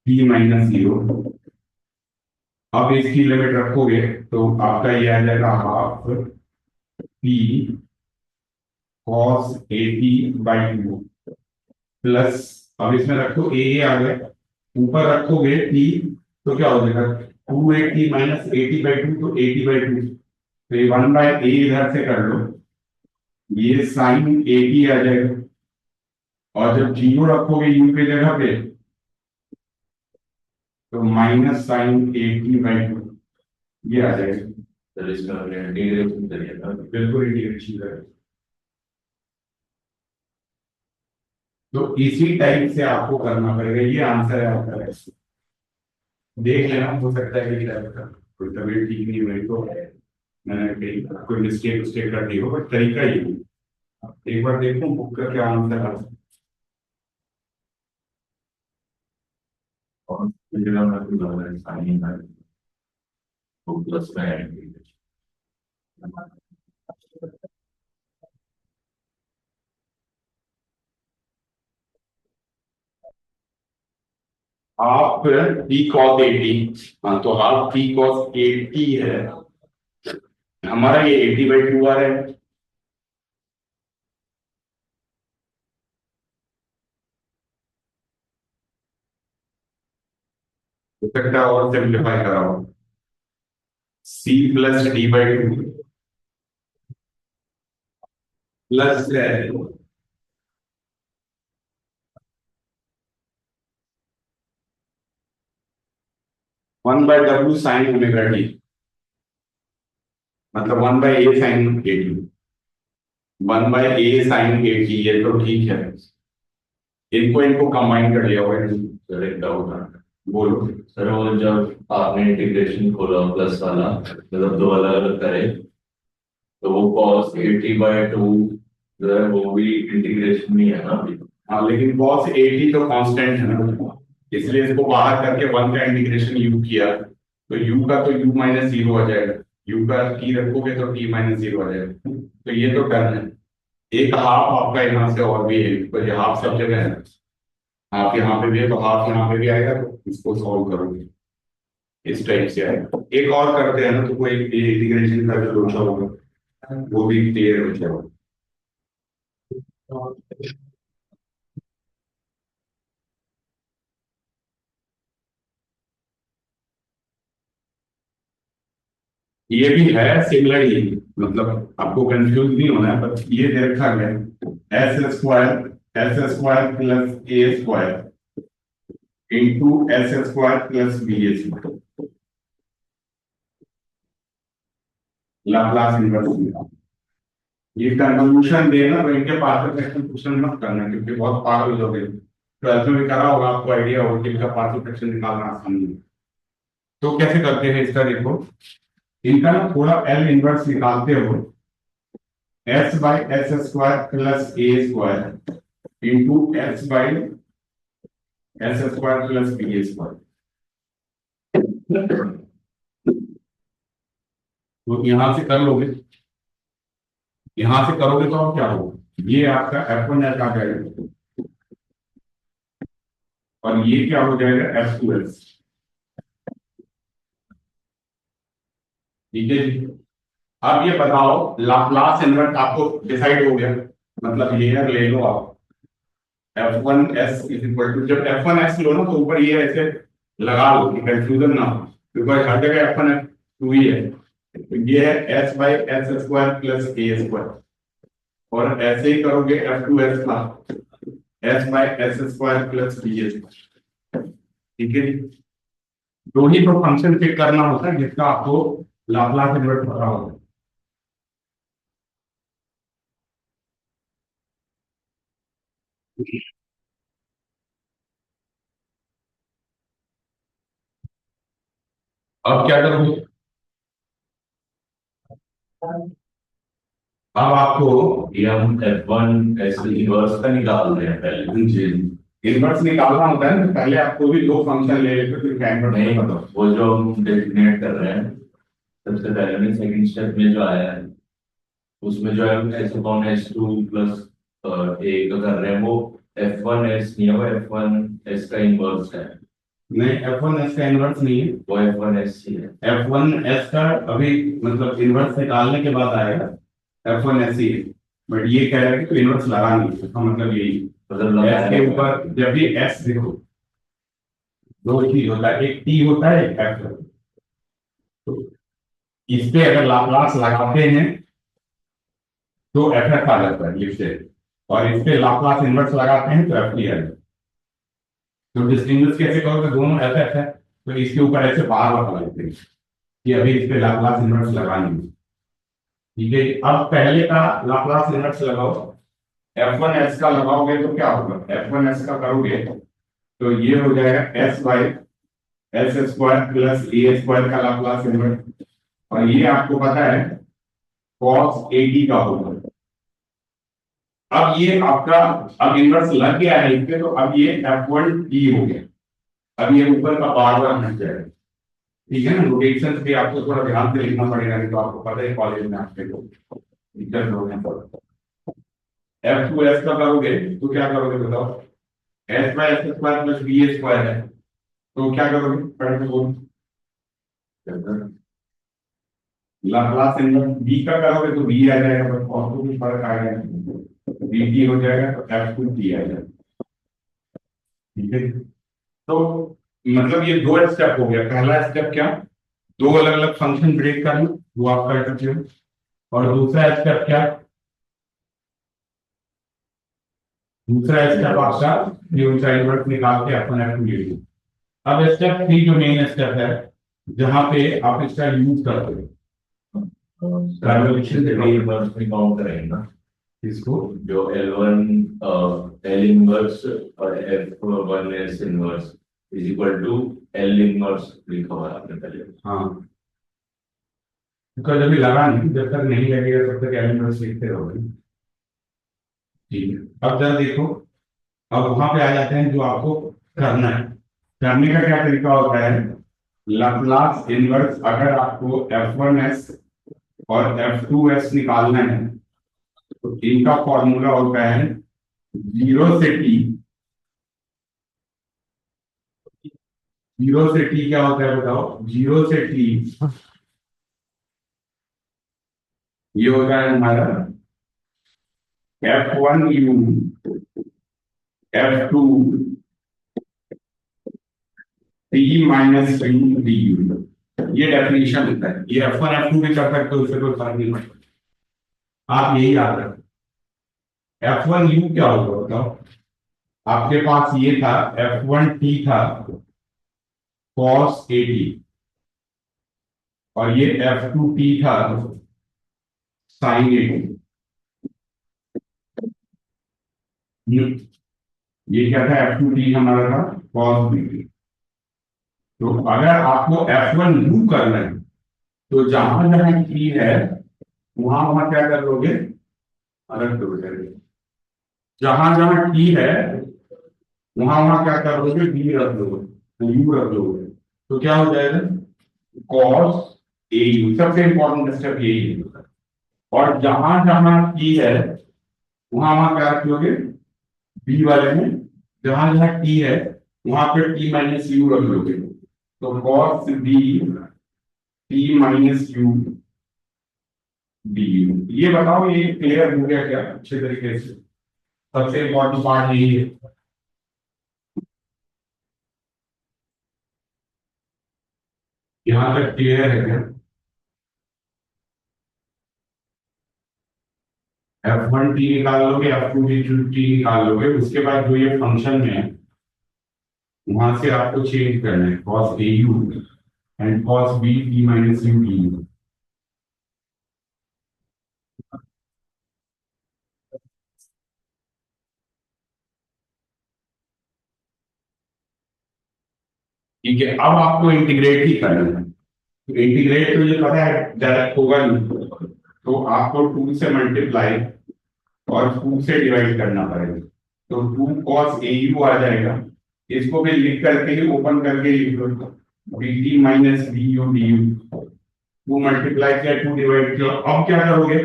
t माइनस 0। अब इसकी लिमिट रखोगे तो आपका ये आ जाएगा half p cos 80 by two plus, अब इसमें रखो a आ गया, ऊपर रखोगे t तो क्या हो जाएगा 280 माइनस 80 बाई टू, तो 80 बाई टू, तो ये 1 बाई a इधर से कर लो, ये साइन 80 आ जाएगा, और जब 0 रखोगे u के जगह पे तो माइनस साइन 80 बाई टू ये आ जाएगा।
तो इसमें हमने इंटीग्रेशन करिए ना,
बिल्कुल इंटीग्रेशन करें, तो इसी टाइप से आपको करना पड़ेगा। ये आंसर है आपका, देख लेना, हो सकता है कि आपका कोई तबीयत ठीक नहीं हुई तो मैंने कहीं कोई मिस्टेक कर दी हो, बट तरीका ये है। एक बार देखो बुक का क्या आंसर है।
और फिर हम आपको लगा रहे साइन है तो प्लस में आएंगे।
हाफ टी कॉस 80, हाँ तो हाफ टी कॉस 80 है हमारा, ये 80 बाई टू आ रहा है। हो सकता है और सिंप्लीफाई कराओ, C plus D by two plus 1 by W sine omega T, मतलब 1 by A sine 80, 1 by A sine 80, ये तो ठीक है। इनको इनको कंबाइन कर लिया हुआ है।
सर एक डाउट है,
बोलो।
सर वो जब आपने इंटीग्रेशन खोला प्लस वाला, मतलब दो अलग अलग करे, तो वो cos 80 बाई टू जो है वो भी इंटीग्रेशन नहीं है ना अभी।
हाँ लेकिन cos 80 तो कांस्टेंट है ना, इसलिए इसको बाहर करके 1 का इंटीग्रेशन u किया, तो u का तो u माइनस 0 आ जाएगा, u का t रखोगे तो t माइनस 0 आ जाएगा, तो ये तो डन है। एक हाफ आपका यहाँ से और भी है, तो ये हाफ सब जगह है, हाफ यहाँ पे भी है तो हाफ यहाँ पे भी आएगा, तो इसको सॉल्व करोगे इस टाइप से आएगा। एक और करते हैं ना, तो कोई इंटीग्रेशन करके सोचा होगा, वो भी क्लियर हो जाएगा। ये भी है सिमिलर ही, मतलब आपको कंफ्यूज नहीं होना है, बस ये दे रखा गया एस स्क्वायर प्लस ए square into s square plus B square, Laplace inverse निकालो। ये कन्वोल्यूशन देना, तो इनके पार्शियल फ्रैक्शन क्वेश्चन मत करना, क्योंकि बहुत पागल हो गए। ट्वेल्थ में भी करा होगा, आपको आइडिया होगा कि इनका पार्शियल फ्रैक्शन निकालना आसान नहीं है। तो कैसे करते हैं इसका, देखो इनका ना थोड़ा एल इनवर्स निकालते हो, S by S square plus A square into S by S square plus B square. तो यहां से कर लोगे, यहां से करोगे तो अब क्या होगा, ये आपका F1 एस आ जाएगा और ये क्या हो जाएगा F2 एस। ठीक है जी। अब ये बताओ लाप्लास इनवर्स आपको डिसाइड हो गया, मतलब ये ले लो आप F1 S is equal to, जब F1 एस लो ना तो ऊपर ये ऐसे लगा लो कि कंफ्यूजन ना हो, बिकॉज हर जगह F1 एस टू ही है। तो ये है S by S square plus A square, और ऐसे ही करोगे F2 एस का S by S square plus B square. ठीक है जी। दो ही तो फंक्शन फिट करना होता है जिसका आपको लाप्लास इनवर्स पता होगा। अब क्या करोगे, अब आपको
ये हम F1 ऐसे इनवर्स का निकाल रहे हैं पहले।
जी इनवर्स निकालना होता है ना, पहले आपको भी दो फंक्शन ले लेते फिर क्या इनवर्स
नहीं,
बताओ।
वो जो हम डेफिनेट कर रहे हैं सबसे पहले में सेकंड स्टेप में जो आया है उसमें जो है हम S1 S2 प्लस ए का कर रहे हैं, वो F1 S नहीं है, वो F1 S का इनवर्स है।
नहीं F1 एस का इनवर्स नहीं है,
वो F1 S ही है।
F1 एस का अभी मतलब इनवर्स निकालने के बाद आएगा F1 एस ही है, बट ये कह रहा है कि तो इनवर्स लगा नहीं, इसका मतलब यही
मतलब
एस के ऊपर जब भी एस देखो दो चीज होता है, एक टी होता है एक एफ। तो इस पे अगर लाप्लास लगाते हैं तो एफ एफ आ जाता है लिख से, और इस पे लाप्लास इनवर्स लगाते हैं तो एफ टी आ जाता है। तो डिस्टिंग्विश कैसे करोगे, दोनों एफ एफ है तो इसके ऊपर ऐसे बार बार लगाते हैं कि अभी इस पे लाप्लास इनवर्स लगानी है। ठीक है, अब पहले का लाप्लास इनवर्स लगाओ, F1 एस का लगाओगे तो क्या होगा, F1 एस का करोगे तो ये हो जाएगा S by S square plus A square का लाप्लास इनवर्स, और ये आपको पता है cos AT का होगा। अब ये आपका अब इनवर्स लग गया है इस पे, तो अब ये F1T हो गया, अब ये ऊपर का बार बार हट जाएगा। ठीक है ना, नोटेशन पे आपको थोड़ा ध्यान से लिखना पड़ेगा, नहीं तो आपको पता है कॉलेज में आपके को दिक्कत होने पर। F2 एस का करोगे तो क्या करोगे बताओ, S by S square plus B square है, तो क्या करोगे पढ़ के बोलो, लाप्लास इनवर्स बी का करोगे तो बी आ जाएगा, बस और तो कुछ फर्क आ जाएगा, बी टी हो जाएगा तो F2T आ जाएगा। ठीक है, तो मतलब ये दो स्टेप हो गया। पहला स्टेप क्या, दो अलग अलग फंक्शन ब्रेक करना, वो आप कर सकते हो, और दूसरा स्टेप क्या, दूसरा स्टेप आपका ये उनका इनवर्स निकाल के अपन F2 ले लो। अब स्टेप 3 जो मेन स्टेप है जहां पे आप इसका यूज करते हो,
इनवर्स में काउंट करेंगे ना
इसको
जो L1 L इनवर्स और F1 S inverse is equal to L इनवर्स लिखा हुआ है आपने पहले।
हाँ, बिकॉज अभी लगा नहीं, जब तक नहीं लगेगा तब तक एलिमेंट्स लिखते रहोगे। ठीक है, अब जरा देखो, अब वहां पे आ जाते हैं जो आपको करना है। करने का क्या तरीका होता है, लाप्लास इनवर्स अगर आपको F1S और F2S निकालना है तो इनका फॉर्मूला होता है 0 से T। 0 से T क्या होता है बताओ, 0 से T ये होता है हमारा F1U F2 T minus U DU, ये डेफिनेशन होता है। ये F1 F2 भी कर सकते हो, उससे कोई फर्क नहीं पड़ता। आप यही याद रखो। F1U क्या होगा बताओ। आपके पास ये था F1T था cos 80 और ये F2T था sin 80। ये क्या था, F2T हमारा था cos 80। तो अगर आपको F1U करना है तो जहां जहां T है वहां वहां क्या कर लोगे, अलग कर लोगे। जहां जहां T है वहां वहां क्या कर लोगे, D रख लोगे, U रख लोगे। तो क्या हो जाएगा, cos AU। सबसे इंपॉर्टेंट स्टेप यही है। और जहां जहां T है वहां वहां क्या रख लोगे, बी वाले में जहां जहां T है वहां पे T माइनस U रख लोगे। तो cos B T minus U DU। ये बताओ, ये क्लियर हो गया क्या अच्छे तरीके से? सबसे इंपॉर्टेंट पार्ट यही है। यहां तक क्लियर है क्या? F1T निकाल लोगे, F2T निकाल लोगे, उसके बाद जो ये फंक्शन में है वहां से आपको चेंज करना है cos AU and cos B T minus U DU। ठीक है, अब आपको इंटीग्रेट ही करना है। तो इंटीग्रेट तो ये पता है डायरेक्ट होगा नहीं, तो आपको 2 से मल्टीप्लाई और 2 से डिवाइड करना पड़ेगा। तो 2 cos AU आ जाएगा। इसको भी लिख करके ही ओपन करके लिख लो, BT minus BU DU। 2 multiply किया, 2 डिवाइड किया। अब क्या करोगे,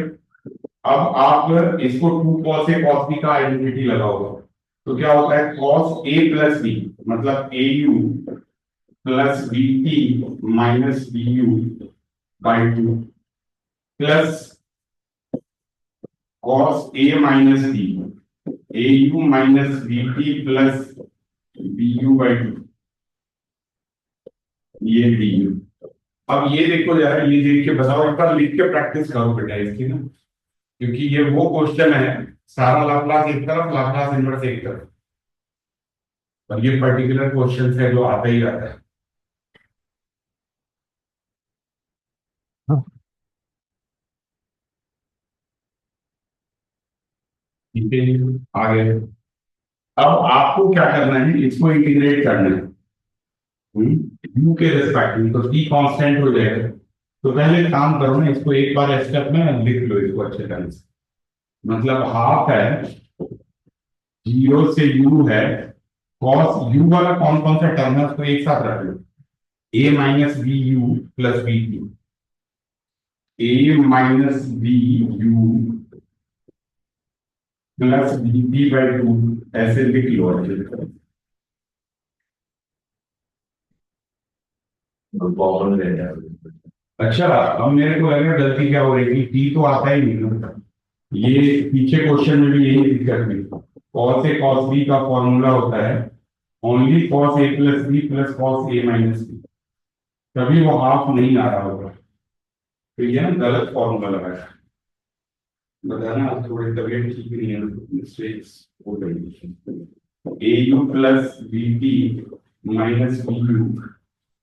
अब आप इसको 2 cos A cos B का आइडेंटिटी लगाओगे। तो क्या होता है, cos A प्लस B मतलब AU plus BT minus BU by 2 plus cos A minus B AU minus BT plus BU by 2, ये DU। अब ये देखो जरा, ये देख के बताओ, एक बार लिख के प्रैक्टिस करो बेटा इसकी ना, क्योंकि ये वो क्वेश्चन है सारा लाप्लास एक तरफ लाप्लास इनवर्स एक तरफ, और ये पर्टिकुलर क्वेश्चन है जो आता ही रहता है। ठीक है, आगे अब आपको क्या करना है, इसको इंटीग्रेट करना है यू के रेस्पेक्ट में। तो टी कांस्टेंट हो जाएगा। तो पहले एक काम करो ना, इसको एक बार स्टेप में लिख लो इसको अच्छे तरह से। मतलब हाफ है, 0 से u है, cos u वाला कौन कौन सा टर्म है उसको एक साथ रख लो, a minus B you plus B Q, a minus B you plus B P by 2, ऐसे लिख लो अच्छे से।
कॉमन ले जाओ।
अच्छा, अब मेरे को लगा गलती क्या हो रही थी, टी तो आता ही नहीं ना। ये पीछे क्वेश्चन में भी यही दिक्कत हुई। cos A cos B का फॉर्मूला होता है only cos A plus B plus cos A minus B, तभी वो हाफ नहीं आ रहा होगा। तो ये ना गलत फॉर्मूला लगाया, बताना आप थोड़ी तबीयत ठीक नहीं है, मिस्टेक्स हो गई। A u plus b t minus B u,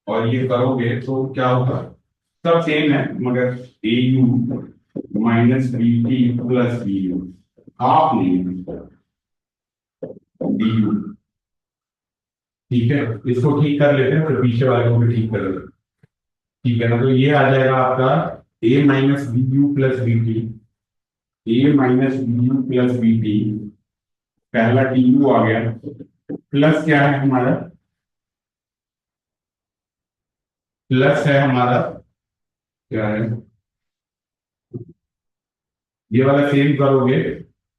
और ये करोगे तो क्या होगा, सब सेम है मगर a u minus B t plus B u, half नहीं डी यू। ठीक है, इसको ठीक कर लेते हैं, फिर पीछे वाले को भी ठीक कर लेते हैं। ठीक है ना, तो ये आ जाएगा आपका a minus B you plus b t, a minus B you plus b t, पहला डी यू आ गया, प्लस क्या है हमारा, प्लस है हमारा क्या है, ये वाला सेम करोगे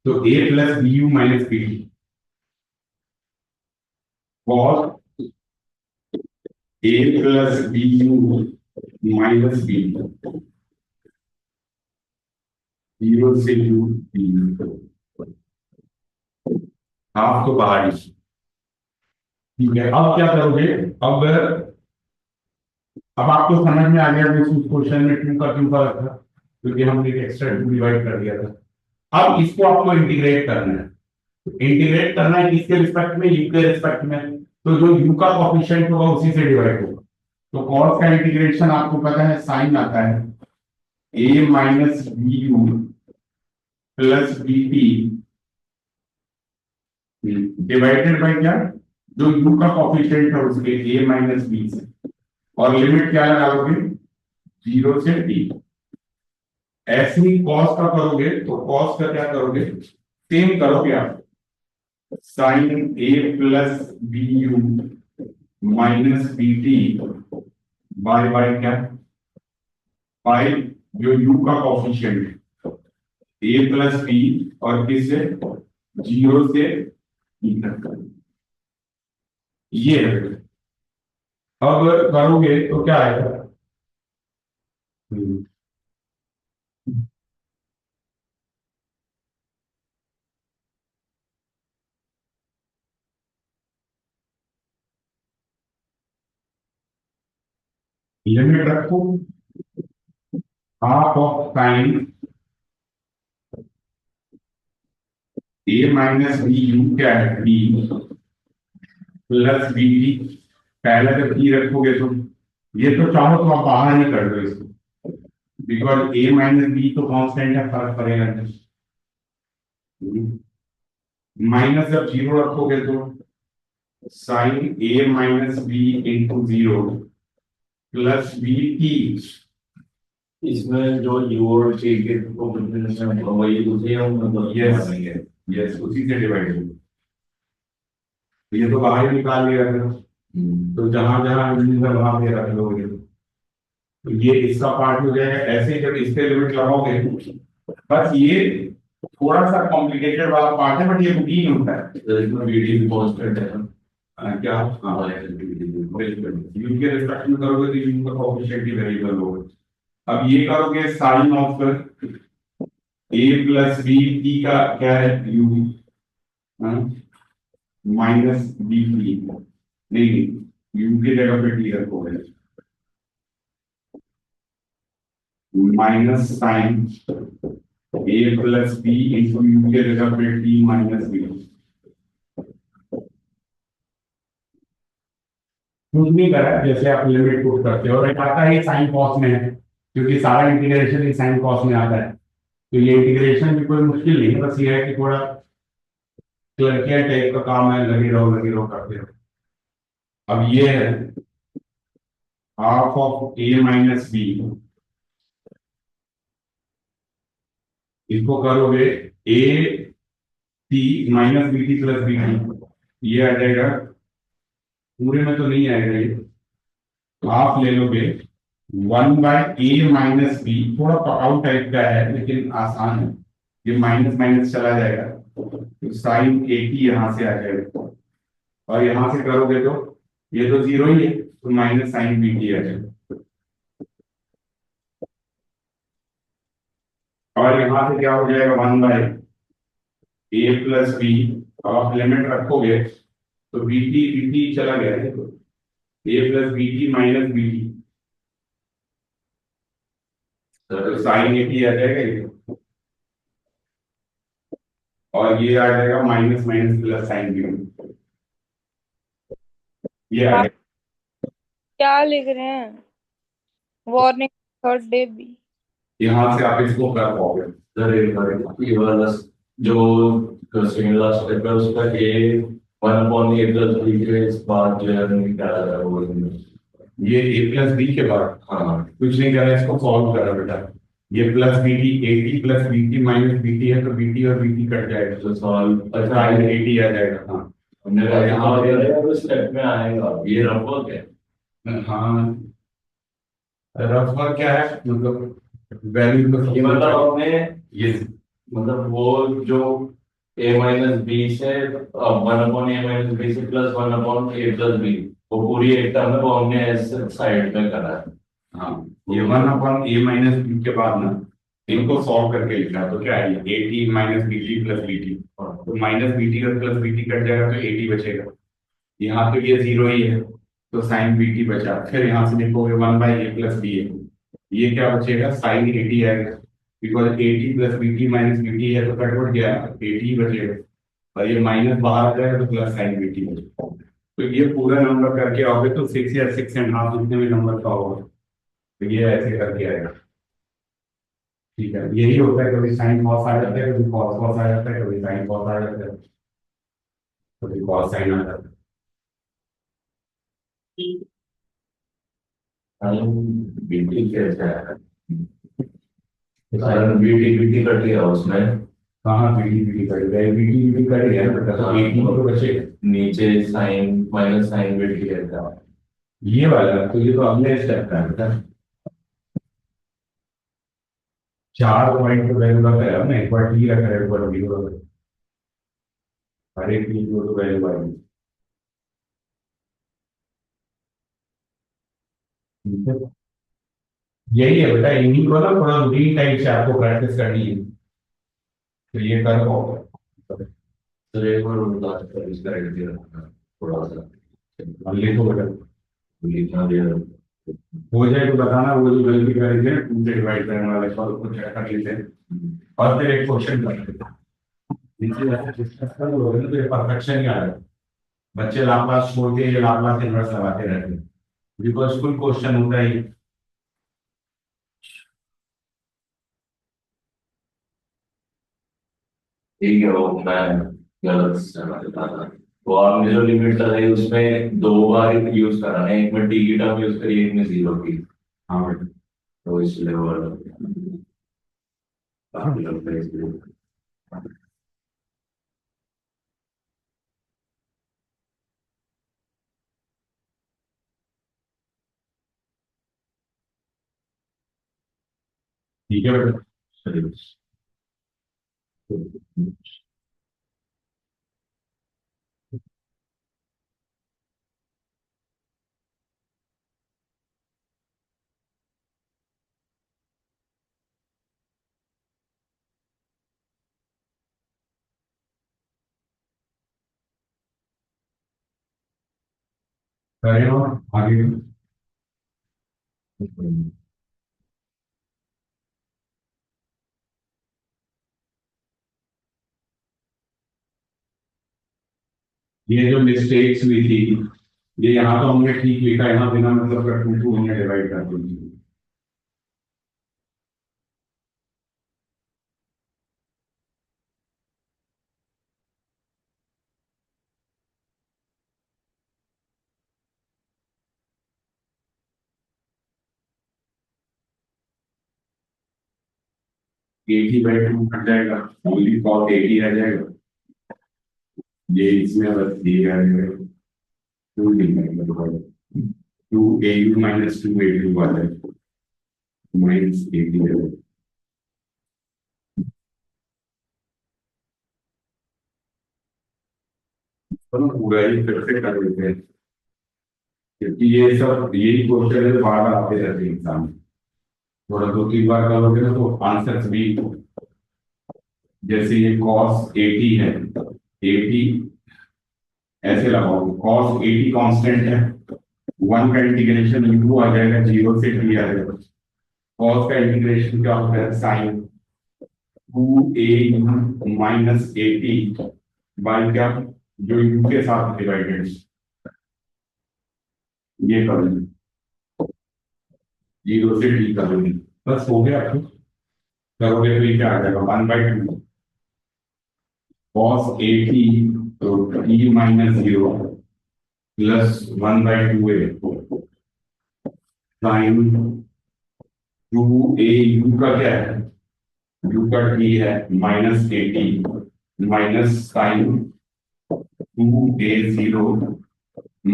तो a plus B you minus B t, और a plus B you minus B t. Zero से यू टी, हाफ तो बाहर ही। ठीक है, अब क्या करोगे? अब आपको समझ में आ गया कि उस क्वेश्चन में टू का क्यों फर्क था, क्योंकि हमने एक्स्ट्रा टू डिवाइड कर दिया था। अब इसको आपको इंटीग्रेट करना है। इंटीग्रेट करना है किसके रिस्पेक्ट में? यू के रिस्पेक्ट में। तो जो यू का कोफिशिएंट होगा उसी से डिवाइड होगा। तो कॉस का इंटीग्रेशन आपको पता है, साइन आता है a minus B you plus b t divided by क्या? जो यू का कोफिशिएंट है उसके ए माइनस बी से, और लिमिट क्या लगाओगे? जीरो से टी। ऐसे ही कॉस का करोगे तो कॉस का क्या करोगे? सेम करोगे आप, sine A plus B you minus B T by क्या? बाय जो यू का कोफिशिएंट है ए प्लस बी, और किससे? जीरो से टी तक। ये है। अब करोगे तो क्या आएगा? लिमिट रखो, half of sine a minus B u क्या है? B plus b t. पहले जब टी रखोगे तो ये तो चाहो तो आप बाहर ही कर दो इसको, बिकॉज ए माइनस बी तो कांस्टेंट है, फर्क पड़ेगा नहीं। माइनस जब जीरो रखोगे तो sine a minus b into zero plus b t.
इसमें जो यू और टी के कोफिशिएंट है वही उसे हम मतलब
यस यस, उसी से डिवाइड होगा। ये तो बाहर ही निकाल लिया था, तो जहां जहां वहां पे रख लोगे तो ये इसका पार्ट हो जाएगा। ऐसे ही जब इसके लिमिट लगाओगे, बस ये थोड़ा सा कॉम्प्लिकेटेड वाला पार्ट है, बट ये रूटीन होता है।
इसमें बीडी भी कांस्टेंट है।
क्या? हाँ, यू के रिस्पेक्ट में करोगे तो यू का कोएफिशिएंट ही वेरिएबल होगा। अब ये करोगे sine of a plus b t का क्या है? यू माइनस बी टी, नहीं यू की जगह पे टी रखोगे, माइनस साइन ए प्लस बी इंटू यू के जगह पे टी माइनस बी। कुछ नहीं करा, जैसे आप लिमिट पुट करते हो, और एक आता है साइन कॉस में है, क्योंकि सारा इंटीग्रेशन ही साइन कॉस में आता है। तो ये इंटीग्रेशन भी कोई मुश्किल नहीं है, बस ये है कि थोड़ा क्लर्किया टाइप का काम है, लगे रहो करते रहो। अब ये है half of a minus b, इसको करोगे a t minus B t plus b t, ये आ जाएगा। पूरे में तो नहीं आएगा ये, हाफ ले लोगे, one by a minus b. थोड़ा पकाऊ टाइप का है लेकिन आसान है, ये माइनस माइनस चला जाएगा तो साइन ए टी यहां से आ जाएगा, और यहां से करोगे तो ये तो जीरो ही है, तो माइनस साइन बी टी आ जाएगा। और यहां से क्या हो जाएगा? One by a plus b, आप लिमिट रखोगे तो बी टी चला गया है, तो a plus b t minus B t, तो साइन ए टी आ जाएगा ये, और ये आ जाएगा minus minus plus sine b t, ये आ
आप
जाएगा।
क्या लिख रहे हैं? वार्निंग थर्ड डे भी।
यहां से आप इसको कर पाओगे।
ये वाला जो सेकंड लास्ट स्टेप है उसका ए वन अपॉन ए प्लस बी के इस बात जो है निकाला है वो।
ये ए प्लस बी के बाद
हाँ
कुछ नहीं करना, इसको सॉल्व करा बेटा। ये plus b t, a t plus b t minus B t है, तो बी टी और बी टी कट जाएगा,
तो सॉल्व
अच्छा ए टी आ जाएगा। हाँ
हमने कहा यहाँ पे स्टेप में आएगा ये रफ वर्क है।
हाँ, रफ वर्क क्या है? मतलब वैल्यू
ये मतलब हमने
ये
मतलब वो जो ए माइनस बी से वन अपॉन ए माइनस बी से प्लस वन अपॉन ए प्लस बी, वो पूरी एक टर्म है वो हमने ऐसे साइड में करा है।
हाँ, ये वन अपॉन ए माइनस बी के बाद ना इनको सॉल्व करके लिखना, तो क्या है, a t minus B t plus b t, तो माइनस बी टी और प्लस बी टी कट जाएगा तो ए टी बचेगा। यहाँ तो ये जीरो ही है, तो साइन बी टी बचा, फिर यहाँ से लिखोगे one by a plus b a, ये क्या बचेगा, साइन ए टी आएगा, because a t plus b t minus B t है तो कट गया, ए टी बचेगा, और ये माइनस बाहर आ जाएगा तो प्लस साइन बी टी बचेगा। तो ये पूरा नंबर करके आओगे तो 6 या 6.5 जितने भी नंबर का होगा, तो ये ऐसे करके आएगा। ठीक है, यही होता है, कभी साइन कॉस आ जाता है, कभी कॉस कॉस आ जाता है, कभी साइन कॉस आ जाता है, कभी कॉस साइन आ जाता है।
साइन बीटी कैसे है? साइन बीटी बीटी कट गया उसमें।
कहाँ बीटी बीटी कट गया, बीटी बीटी कट गया बेटा, तो एटी तो बचेगा।
नीचे साइन माइनस साइन बीटी रहता है।
ये वाला तो, ये तो अगले स्टेप का है बेटा, 4 पॉइंट तो वैल्यू रखा है ना, एक बार टी रखा है, एक बार जीरो रखा है, हर एक चीज को तो वैल्यू आएगी। ठीक है? यही है बेटा, इन्हीं को ना थोड़ा रूटीन टाइप से आपको प्रैक्टिस करनी है, तो ये कर पाओगे।
तो एक बार उनका इसका आइडिया रखना थोड़ा सा।
अब लिखो बेटा,
लिखना दिया
हो जाए तो बताना, वो जो गलती करेंगे 2 से डिवाइड करने वाले सॉल्व को चेक कर लेते हैं, और फिर एक क्वेश्चन कर लेते हैं। नीचे जाके डिस्कस कर लोगे ना तो ये परफेक्शन ही आ जाएगा। बच्चे लाप्लास छोड़ के ये लाप्लास इनवर्स लगाते रहते हैं, बिकॉज फुल क्वेश्चन होता है ये।
ठीक है, वो मैं गलत समझ रहा था। वो आपने जो लिमिट लगाई उसमें 2 बार यूज करा है, एक में टी की टर्म यूज करी, एक में जीरो की,
हाँ बेटा,
तो इसलिए वो काफी लगता है इसलिए।
ठीक है बेटा।
चलिए।
करें और आगे भी। ये जो मिस्टेक्स हुई थी, ये यहाँ तो हमने ठीक लिखा, यहाँ बिना मतलब का 2 हमने डिवाइड कर दी। एटी बाई 2 कट जाएगा, ओनली कॉस एटी आ जाएगा, ये इसमें बस ये आ जाएगा, 2 ए यू माइनस 2 ए टू आ जाएगा, माइनस एटी आ जाएगा। तो पूरा ही फिर से कर लेते हैं, क्योंकि ये सब यही क्वेश्चन है, बार बार आते रहते हैं एग्जाम, थोड़ा 2-3 बार करोगे ना तो आंसर्स भी, जैसे ये कॉस एटी है, एटी ऐसे लगाओ, कॉस एटी कांस्टेंट है, 1 का इंटीग्रेशन यू आ जाएगा, 0 से टी आ जाएगा, कॉस का इंटीग्रेशन क्या होता है, sine 2a u minus a t by क्या, जो यू के साथ डिवाइडेड, ये कर लेंगे, 0 से टी कर लेंगे, बस हो गया। आपको करोगे तो ये क्या आ जाएगा, 1/2 कॉस एटी, तो टी माइनस 0 प्लस 1/2a साइन 2a यू का क्या है, यू का टी है minus a t minus sine 2a0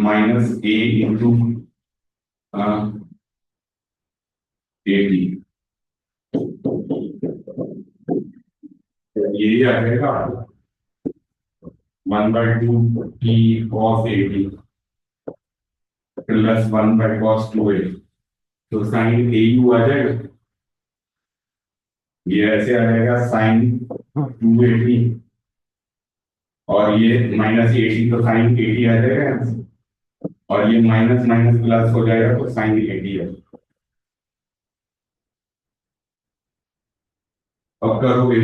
minus a into a t, यही आ जाएगा 1/2 T cos eighty plus 1/cos 2a, तो साइन ए यू आ जाएगा, ये ऐसे आ जाएगा साइन 280 और ये -80 तो साइन 80 आ जाएगा और ये माइनस माइनस प्लस हो जाएगा तो साइन 80 है। अब करोगे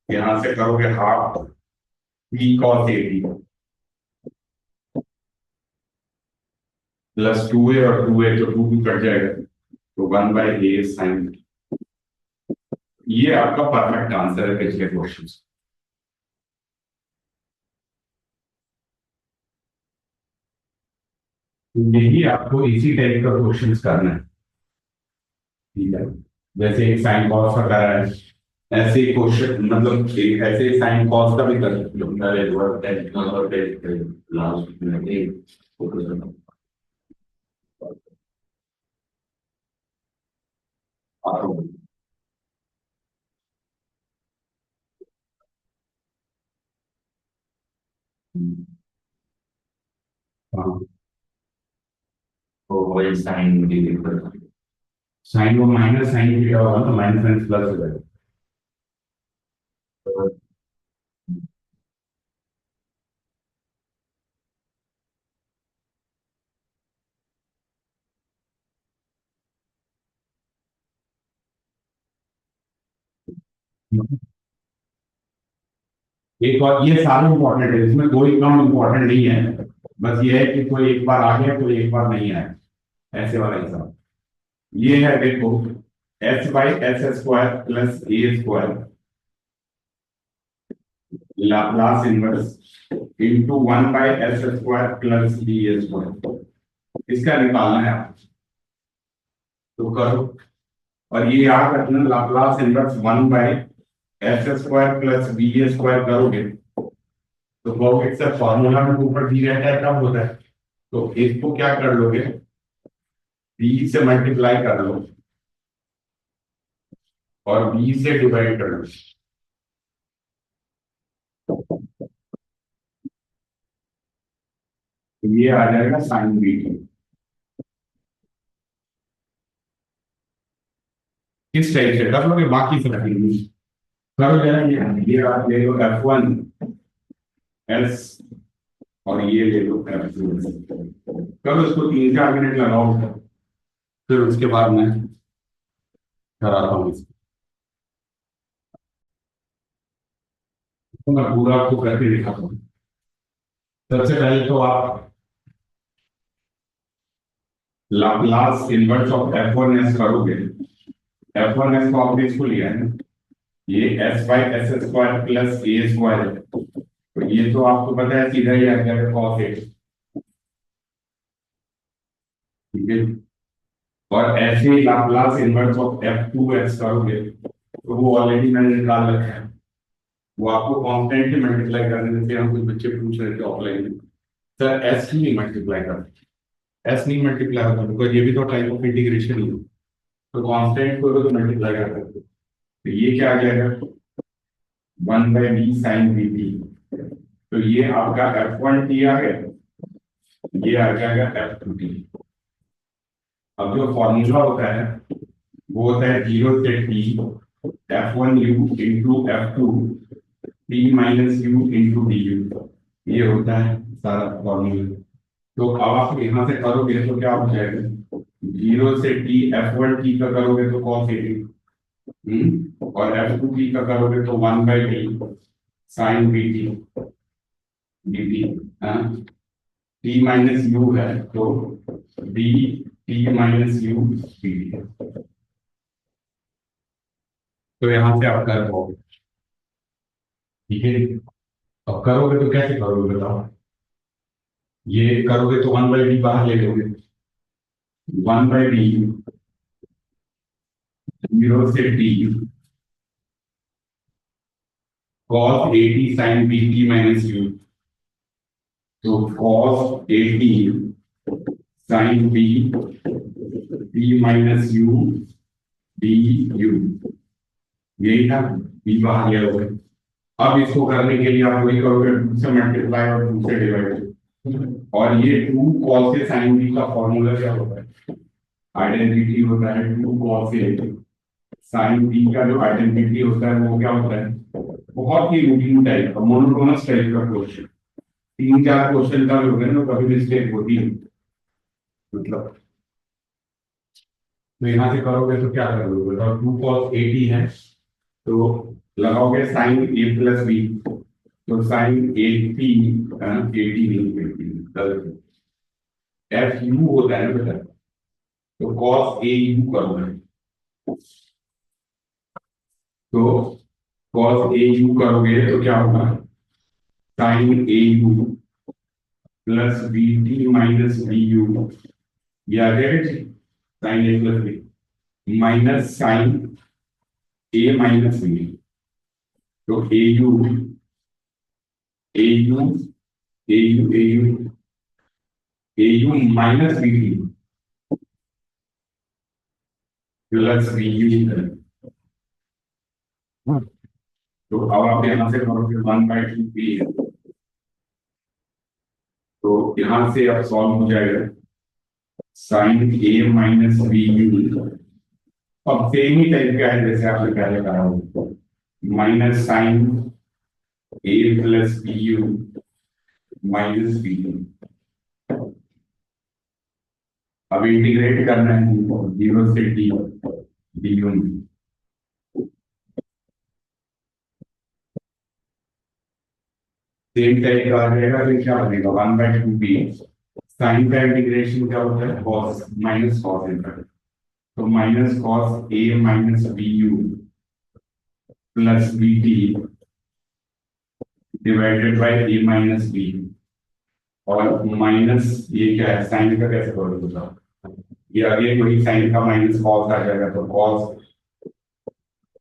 यहां से करोगे half B cos 80 plus 2a और 2a तो 2 कट जाएगा तो 1/a साइन। ये आपका परफेक्ट आंसर है पिछले क्वेश्चन। यही आपको इसी टाइप का क्वेश्चन करना है, ठीक है। जैसे एक साइन कॉस का करा है, ऐसे ही क्वेश्चन मतलब एक ऐसे साइन कॉस का भी कर सकते हो। हाँ,
तो वही साइन डी
साइन वो माइनस साइन क्या होगा तो माइनस साइन प्लस हो जाएगा। एक और ये सारे इंपॉर्टेंट है, इसमें कोई काम इंपॉर्टेंट नहीं है, बस ये है कि कोई एक बार आ गया कोई एक बार नहीं आया, ऐसे वाला हिसाब। ये है देखो h/s² plus a² Laplace inverse into 1/s² plus b² इसका निकालना है आप, तो करो। और ये याद रखना Laplace inverse 1/s² plus b² करोगे तो कहोगे सर फॉर्मूला में ऊपर दी रहता है तब होता है, तो इसको क्या कर लोगे b से मल्टीप्लाई कर लो और b से डिवाइड कर लो। तो ये आ जाएगा साइन बी। किस टाइप से कर लोगे बाकी सब करो जरा। ये आप ले लो F1 S और ये ले लो F2 करो, इसको 3-4 मिनट लगाओ, फिर उसके बाद मैं कराता हूँ इसको। तो मैं पूरा आपको करके दिखाता हूँ। सबसे पहले तो आप लाप्लास इनवर्स ऑफ F1S करोगे। F1S को आपने इसको लिया है ना, ये s/s² प्लस a² तो ये तो आपको पता है सीधा ही आ जाएगा cos 8, ठीक है। और ऐसे ही लाप्लास इनवर्स ऑफ F2S करोगे तो वो ऑलरेडी मैंने निकाल रखा है, वो आपको कांस्टेंट ही मल्टीप्लाई करने से। हम कुछ बच्चे पूछ रहे थे ऑफलाइन में, सर एस नहीं मल्टीप्लाई कर, एस नहीं मल्टीप्लाई होता बिकॉज ये भी तो टाइप ऑफ इंटीग्रेशन ही है, तो कांस्टेंट को तो मल्टीप्लाई कर सकते हो। तो ये क्या आ जाएगा 1/b साइन bt, तो ये आपका F1t आ गया, ये आ जाएगा F2t। अब जो फॉर्मूला होता है वो होता है 0 से t F1u into F2 t minus u into du, ये होता है सारा फॉर्मूला। तो अब आप यहाँ से करोगे तो क्या हो जाएगा 0 से t F1t का करोगे तो cos 80 और F2t का करोगे तो 1/t sine bt dt, t minus u है तो d t minus u dt। तो यहां से आप कर पाओगे, ठीक है। अब करोगे तो कैसे करोगे बताओ, ये करोगे तो 1/d बाहर ले लोगे, 1/d 0 से t cos 80 sin bt minus u, तो cos 80 sin b t minus u du, यही था, b बाहर ले लोगे। अब इसको करने के लिए आप वही करोगे 2 से मल्टीप्लाई और 2 से डिवाइड, और ये 2 cos से sin b का फॉर्मूला क्या होता है, आइडेंटिटी होता है 2 cos से साइन बी का जो आइडेंटिटी होता है वो क्या होता है, बहुत ही रूटीन टाइप का मोनोटोनस टाइप का क्वेश्चन, 3-4 क्वेश्चन का भी होगा ना, कभी मिस्टेक होती है मतलब। तो यहाँ से करोगे तो क्या करोगे, बताओ 2 cos 80 है तो लगाओगे साइन ए प्लस बी, तो साइन 80 एफ यू होता है ना बेटा, तो कॉस ए यू करोगे, तो कॉस ए यू करोगे तो क्या होगा, sine a u plus b t minus B u, ये आ जाएगा जी, sine A plus b minus sine a minus B, तो a u a u a u a u a u minus B t plus B u, तो अब आप यहां से करोगे 1/2 है, तो यहां से अब सॉल्व हो जाएगा sine a minus B u, अब सेम ही टाइप का है जैसे आपने पहले कहा हो, minus sine A plus B you minus B u, अब इंटीग्रेट करना है 0 से d d u, same type का आ जाएगा, तो क्या बनेगा 1/2 साइन का इंटीग्रेशन क्या होता है, कॉस माइनस कॉस इनवर्स, तो minus cos a minus B you plus b t divided by a minus b, और माइनस ये क्या है, साइन का कैसे करोगे बताओ, ये आगे वही साइन का माइनस कॉस आ जाएगा, तो cos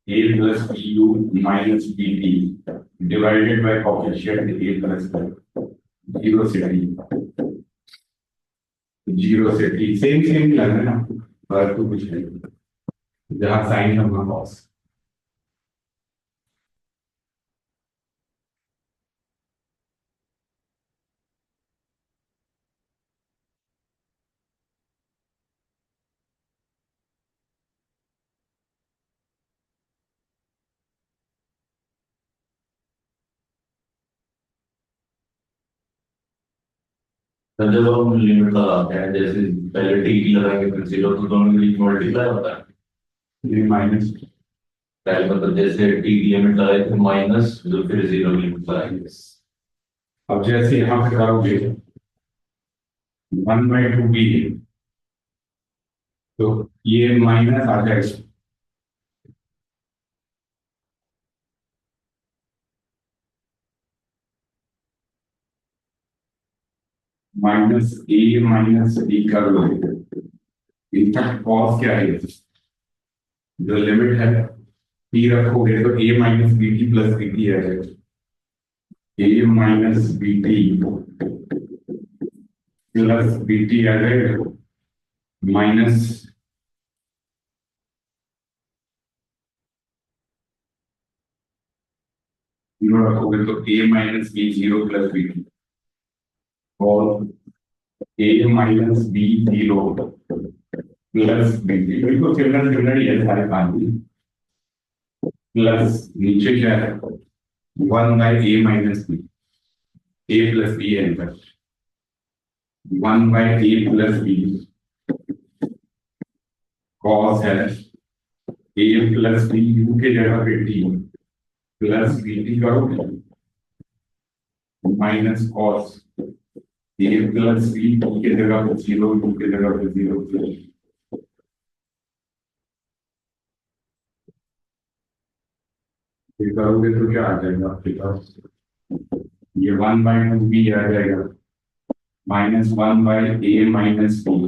a plus B you minus B t divided by coefficient a plus b, 0 से डी 0 से टी, सेम सेम लग रहा है ना, पर तो कुछ नहीं, जहां साइन है वहां कॉस।
सर जब हम लिमिट लगाते हैं, जैसे पहले टी की लगाएंगे फिर जीरो, तो दोनों के बीच मल्टीप्लाई होता है,
ये माइनस,
पहले मतलब जैसे टी की लिमिट लगाई फिर माइनस, जो फिर जीरो की लिमिट लगाएंगे।
अब जैसे यहां पे करोगे 1/2 तो ये माइनस आ जाएगा, माइनस ए माइनस बी कर लो, इनफैक्ट कॉस क्या है, जो लिमिट है पी रखोगे तो a minus B t plus b t आ जाएगा, a minus B t plus b t आ जाएगा, माइनस जीरो रखोगे तो a minus b 0 plus b t, और a minus b 0 plus b t, बिल्कुल चिल्ड्रन चिल्ड्रन ही है सारे पानी, प्लस नीचे क्या है 1/a minus b, a plus b है इनका, 1/a प्लस बी कॉस है ए प्लस बी यू के जगह पे टी प्लस बी टी करोगे, minus cos a plus b T के जगह पे 0 यू के जगह पे 0 प्लस, ये करोगे तो क्या आ जाएगा आपके पास, ये 1/2 आ जाएगा, minus 1/a minus b,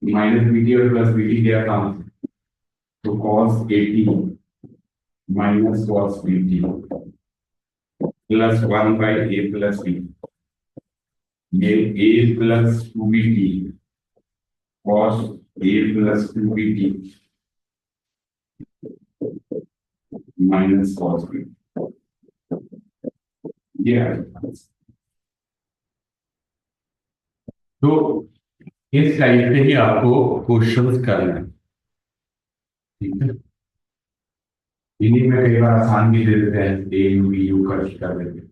minus B t और प्लस बी टी गया काम, तो cos 80 minus cos b t plus 1/a plus b, ये a plus 2bt cos a plus 2bt minus cos b, ये आएगा। तो इस टाइप से ही आपको क्वेश्चंस करना है। ठीक है, इन्हीं में कई बार आसान भी दे देते हैं, ए यू बी यू कर देते हैं।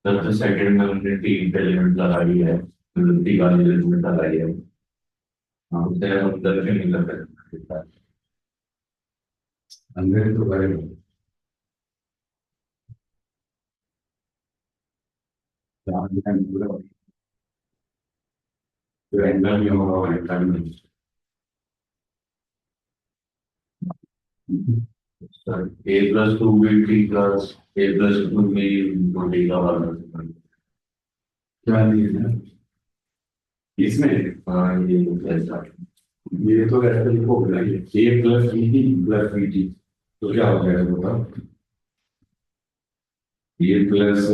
सबसे सेकंड में हमने तीन पे एलिमेंट लगाई है, टी वाली एलिमेंट लगाई है। हाँ, उससे हम अंदर से नहीं कर सकते।
अंदर ही तो करेंगे। तो एंगल भी होगा और एंगल भी।
A plus two b t plus a plus two b into t का वर्ग।
क्या नहीं है इसमें?
हाँ, ये ऐसा।
ये तो ऐसे लिखोगे a plus b t plus b t, तो क्या हो जाएगा बताओ? A plus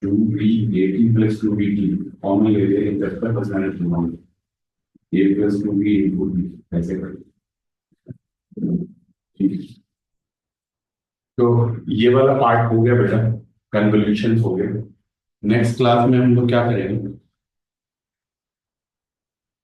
two b a t plus two b t common ले लेंगे, जब तक बस मैंने सुना a plus two b into b ऐसे कर। ठीक है, तो ये वाला पार्ट हो गया बेटा, कन्वोल्यूशन हो गया। नेक्स्ट क्लास में हम लोग क्या करेंगे?